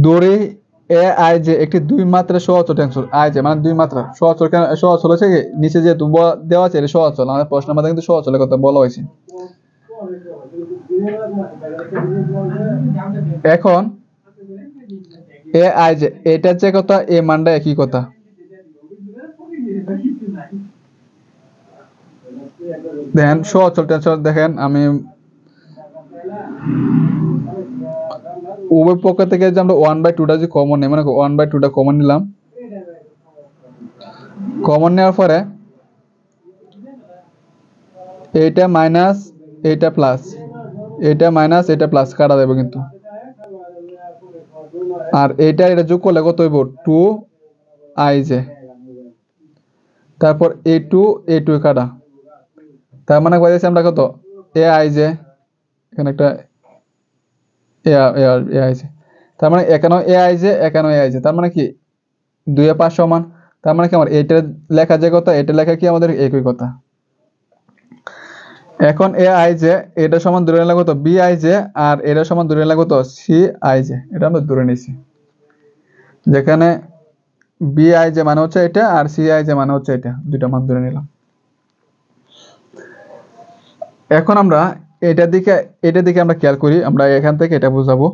দড়ি এ আই যে একটি দুই মাত্রা সহচল টেন্সর। আই যে মানে দুই মাত্রা সহচল, সহচল হচ্ছে কি নিচে যেহেতু দেওয়া আছে এটা সহচল, আমাদের প্রশ্নের মধ্যে কিন্তু সহচলের কথা বলা হয়েছে। এখন এ আই যে এটার যে কথা, এ মানটা একই কথা। দেখেন সহচল টেন্সর, দেখেন আমি উভয় পক্ষ থেকে যে আমরা 1/2টা যে কমন নেই, মানে 1/2টা কমন নিলাম। কমন নেওয়ার পরে এইটা মাইনাস এইটা প্লাস, এটা মাইনাস এটা প্লাস কাটা যাবে কিন্তু। আর এটা এটা যোগ করলে কত হইব 2i যে, তারপর a2 কাটা, তার মানে পাইছি আমরা কত ai যে, এখানে একটা ai যে, তার মানে এখানেও ai যে এখানেও ai যে, তার মানে কি 2 এ 5 সমান। তার মানে কি আমার এটা লেখা যে কথা এটা লেখা কি আমাদের একই কথা। এখন ai যে এটা সমান ধরে নিলাম কত bi যে, আর এটা সমান ধরে নিলাম কত ci যে, এটা আমরা ধরে নিছি। যেখানে bi যে মানে হচ্ছে এটা, আর ci যে মানে হচ্ছে এটা, দুইটা মান ধরে নিলাম। এখন আমরা এটার দিকে আমরা খেয়াল করি, আমরা এখান থেকে এটা বুঝাবো।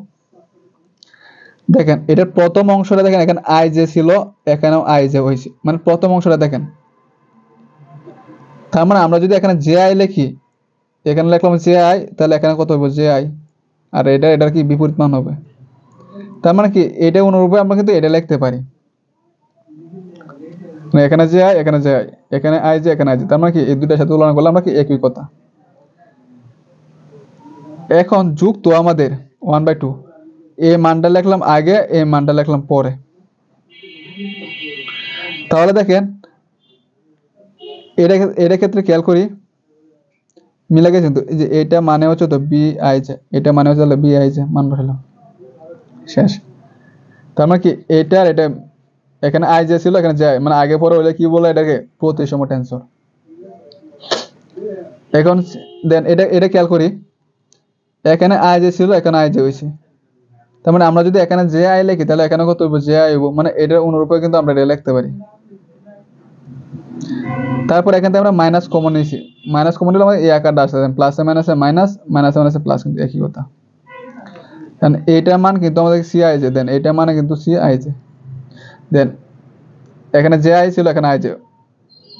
দেখেন এটার প্রথম অংশটা দেখেন, এখানে i যে ছিল এখানেও i যে হয়েছে, মানে প্রথম অংশটা দেখেন। তার মানে আমরা যদি এখানে ji লিখি, এখানে লিখলাম ji, তাহলে এখানে কত হবে ji, আর এটার কি বিপরীত মান হবে। তার মানে কি এটা অনুরূপে আমরা কিন্তু এটা লিখতে পারি, এখানে ji এখানে ji, এখানে i যে এখানে i যে, তার মানে কি এই দুইটার সাথে তুলনা করলে আমরা কি একই কথা। এখন যুক্ত আমাদের 1/2, এই মানটা লিখলাম আগে, এই মানটা লিখলাম পরে। তাহলে দেখেন এটা ক্ষেত্রে খেয়াল করি মিলে গেছে কিন্তু, এই যে এটা মানে হচ্ছে তো bi যে, এটা মানে হচ্ছে তাহলে bi যে, মান বসালাম শেষ। তার মানে কি এটা আর এটা, এখানে i যে ছিল এখানে যায়, মানে আগে পরে হলে কি বলে এটাকে প্রতিসম টেন্সর। এখন দেন এটা খেয়াল করি, এখানে i যে ছিল এখানে i যে হয়েছে। তার মানে আমরা যদি এখানে ji লিখি তাহলে এখানে কত হইব ji হইব, মানে এটার অনুরূপে কিন্তু আমরা এটা লিখতে পারি। তারপর এখান থেকে আমরা মাইনাস কমন নিয়েছি, মাইনাস কমন নিলে আমাদের এই আকারটা আসছে, প্লাসে মাইনাসে মাইনাস, মাইনাসে মাইনাসে প্লাস, কিন্তু একই কথা। কারণ এইটার মান কিন্তু আমাদের ci যে, দেন এইটার মানে কিন্তু ci যে, দেন এখানে ji ছিল এখানে i যে,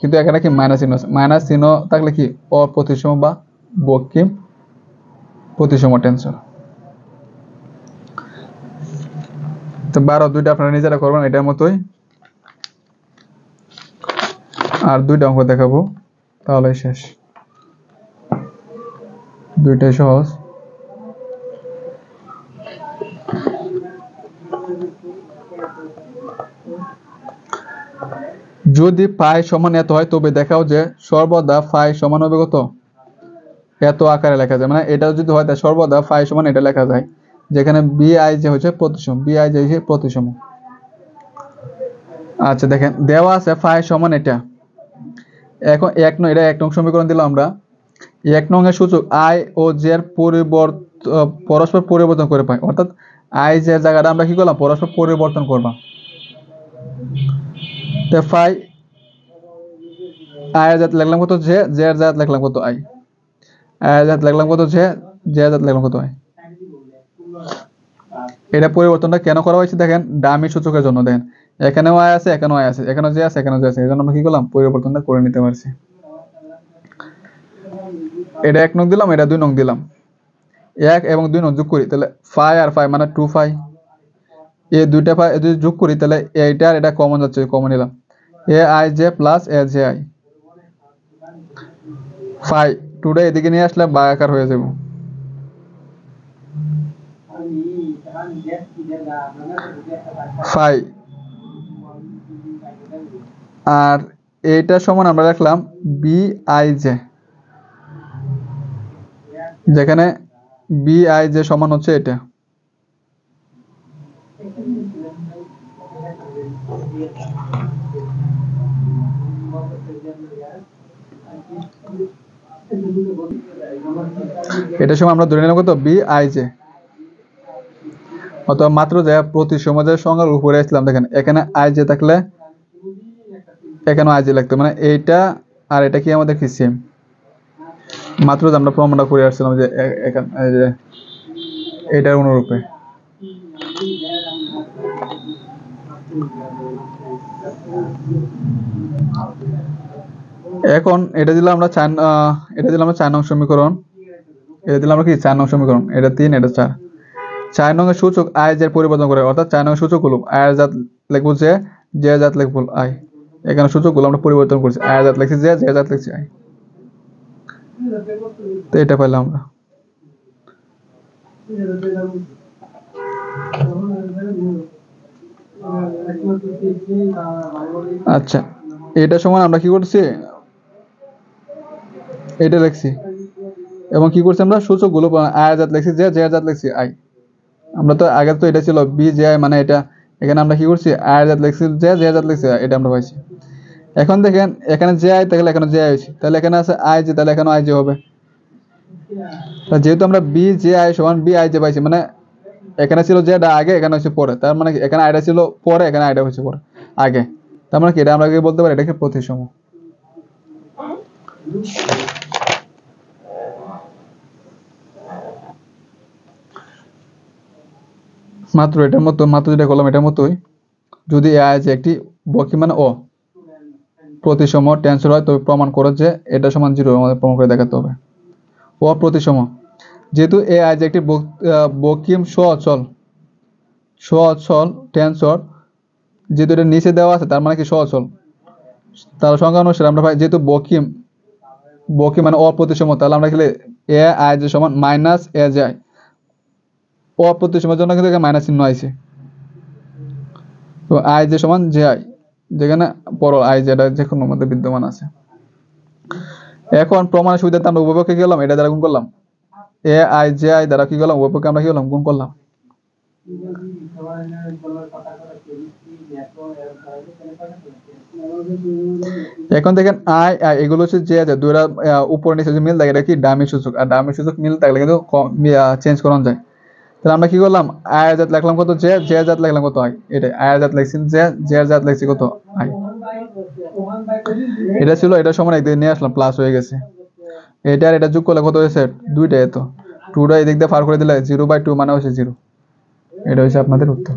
কিন্তু এখানে কি মাইনাস চিহ্ন আছে, মাইনাস চিহ্ন থাকলে কি অপ্রতিসম বা বকিম প্রতিসম টেন্সর। তো 12 2টা আপনারা নিজেরা করবেন এটার মতোই। আর দুইটা অঙ্ক দেখাবো, তাহলে শেষ। দুইটাই সহজ। যদি পাই সমান এত হয় তবে দেখাও যে সর্বদা ফাই সমান হবে কত, এত আকারে লেখা যায়। মানে এটা যদি হয় তাহলে সর্বদা ফাই সমান এটা লেখা যায়, যেখানে বি আই যে হচ্ছে প্রতিসম, বি আই যে হচ্ছে প্রতিসম। আচ্ছা দেখেন দেওয়া আছে ফাই সমান এটা। এখন এটা 1 নং সমীকরণ দিলাম আমরা। 1 নং এর সূচক আই ও জে এর পরস্পর পরিবর্তন করে পাই, অর্থাৎ আই জে এর জায়গাটা আমরা কি করলাম, পরস্পর পরিবর্তন করলাম। তো ফাই আই এর জায়গায় লিখলাম কত জে, জে এর জায়গায় লিখলাম কত আই, আই এর জায়গায় লিখলাম কত জে, জে এর জায়গায় লিখলাম কত আই। এটা পরিবর্তনটা কেন করা হয়েছে দেখেন, ডামি সূচকের জন্য। দেখেন এখানেও আই আছে, এখানেও আই আছে, এখানেও জে আছে, এখানেও জে আছে, এই জন্য আমরা কি করলাম, পরিবর্তনটা করে নিতে পারছি। এটা 1 নং দিলাম, এটা 2 নং দিলাম। 1 এবং 2 নং যোগ করি তাহলে ফাই আর ফাই মানে 2 ফাই। এই দুইটা ফাই যদি যোগ করি তাহলে এইটা আর এটা কমন যাচ্ছে, কমন নিলাম। A i j plus a j i. Phi 2টা এদিকে নিয়ে আসলে ভাগাকার হয়ে যাব। ফাই আর এইটা সমান আমরা রাখলাম বি আই জে, যেখানে বি আই জে সমান হচ্ছে এটা। এটা সময় আমরা ধরে নিলাম কত, বি আই জে। অথবা মাত্র যে প্রতিসমের সংখ্যার উপরে আসলাম, দেখেন এখানে আই জে থাকলে এখানে আই জে লিখতে, মানে এইটা আর এটা কি আমাদের কি সেম। মাত্র যে আমরা প্রমাণটা করে আসছিলাম যে এখানে যে এটার অনুরূপে। এখন এটা দিলাম আমরা 4 নং সমীকরণ। এটা দিলাম আমরা কি 4 নং সমীকরণ, এটা 3 এটা 4। 4 নং এর সূচক আই জের পরিবর্তন করে, অর্থাৎ 4 নং এর সূচক হলো আই এর জাত লিখবো জে, জে এর জাত লিখবো আই। এখানে সূচকগুলো আমরা পরিবর্তন করছি, আই এর জাত লিখছি জে, জে এর জাত লিখছি আই। তো এটা পেলাম আমরা। আচ্ছা এটা সমান আমরা কি করছি, এটা লিখছি এবং কি করছি আমরা সূচকগুলো আই এর জাত লিখছি জে, জে এর জাত লিখছি আই। আমরা তো আগে তো এটা ছিল বি জে আই, মানে এটা এখানে আমরা কি করছি আই এর জাত লিখছি জে, জে এর জাত লিখছি এটা আমরা পাইছি। এখন দেখেন এখানে জে আই তাহলে এখানে জে আই হয়েছে, তাহলে এখানে আছে আই জে, তাহলে এখানে আই জে হবে। যেহেতু আমরা বি জে আই সমান বি আই জে পাইছি, মানে এখানে ছিল জেটা আগে, এখানে হচ্ছে পরে, তার মানে এখানে আইটা ছিল পরে, এখানে আইটা হচ্ছে পরে আগে, তার মানে কি এটা আমরা বলতে পারি এটাকে প্রতিসম। মাত্র এটার মতো, মাত্র যেটা করলাম এটার মতোই। যদি এ আই যে একটি বকি মানে ও প্রতিসম টেন্সর হয় তবে প্রমাণ করো যে এটা সমান 0, আমাদের প্রমাণ করে দেখাতে হবে। ও প্রতিসম, যেহেতু এ আই যে একটি বকিম স্ব-অচল টেন্সর, যেহেতু এটা নিচে দেওয়া আছে তার মানে কি স্ব-অচল, তার সংজ্ঞা অনুসারে আমরা পাই যেহেতু বকিম মানে অপ্রতিসম, তাহলে আমরা লিখলে এ আই যে সমান মাইনাস এ জে আই। অপ্রতিসমের জন্য কিন্তু এখানে মাইনাস চিহ্ন আছে, তো আই যে সমান জে আই, যেখানে বড় আই যেটা যে কোনো মধ্যে বিদ্যমান আছে। এখন প্রমাণের সুবিধাতে আমরা উভয়পক্ষে গেলাম, এটা দ্বারা গুণ করলাম, এ আই জে আই দ্বারা কি করলাম, উভয়পক্ষে আমরা কি করলাম, গুণ করলাম। এখন দেখেন আই আই এগুলো হচ্ছে যে দুইটা উপর নিচে যে মিল থাকে এটা কি ডামি সূচক, আর ডামি সূচক মিল থাকলে কিন্তু চেঞ্জ করানো যায়। তাহলে আমরা কি করলাম, আই এর জাত লিখলাম কত জে, জে এর জাত লিখলাম কত আই, এটাই আই এর জাত লিখছি জে, জে এর জাত লিখছি কত আই। এটা ছিল, এটা সমান একদিকে নিয়ে আসলাম, প্লাস হয়ে গেছে। এটা আর এটা যোগ করলে কত হয়েছে, দুইটাই এত, 2টা এদিক দিয়ে পার করে দিলে 0/2 মানে হচ্ছে 0। এটা হচ্ছে আপনাদের উত্তর।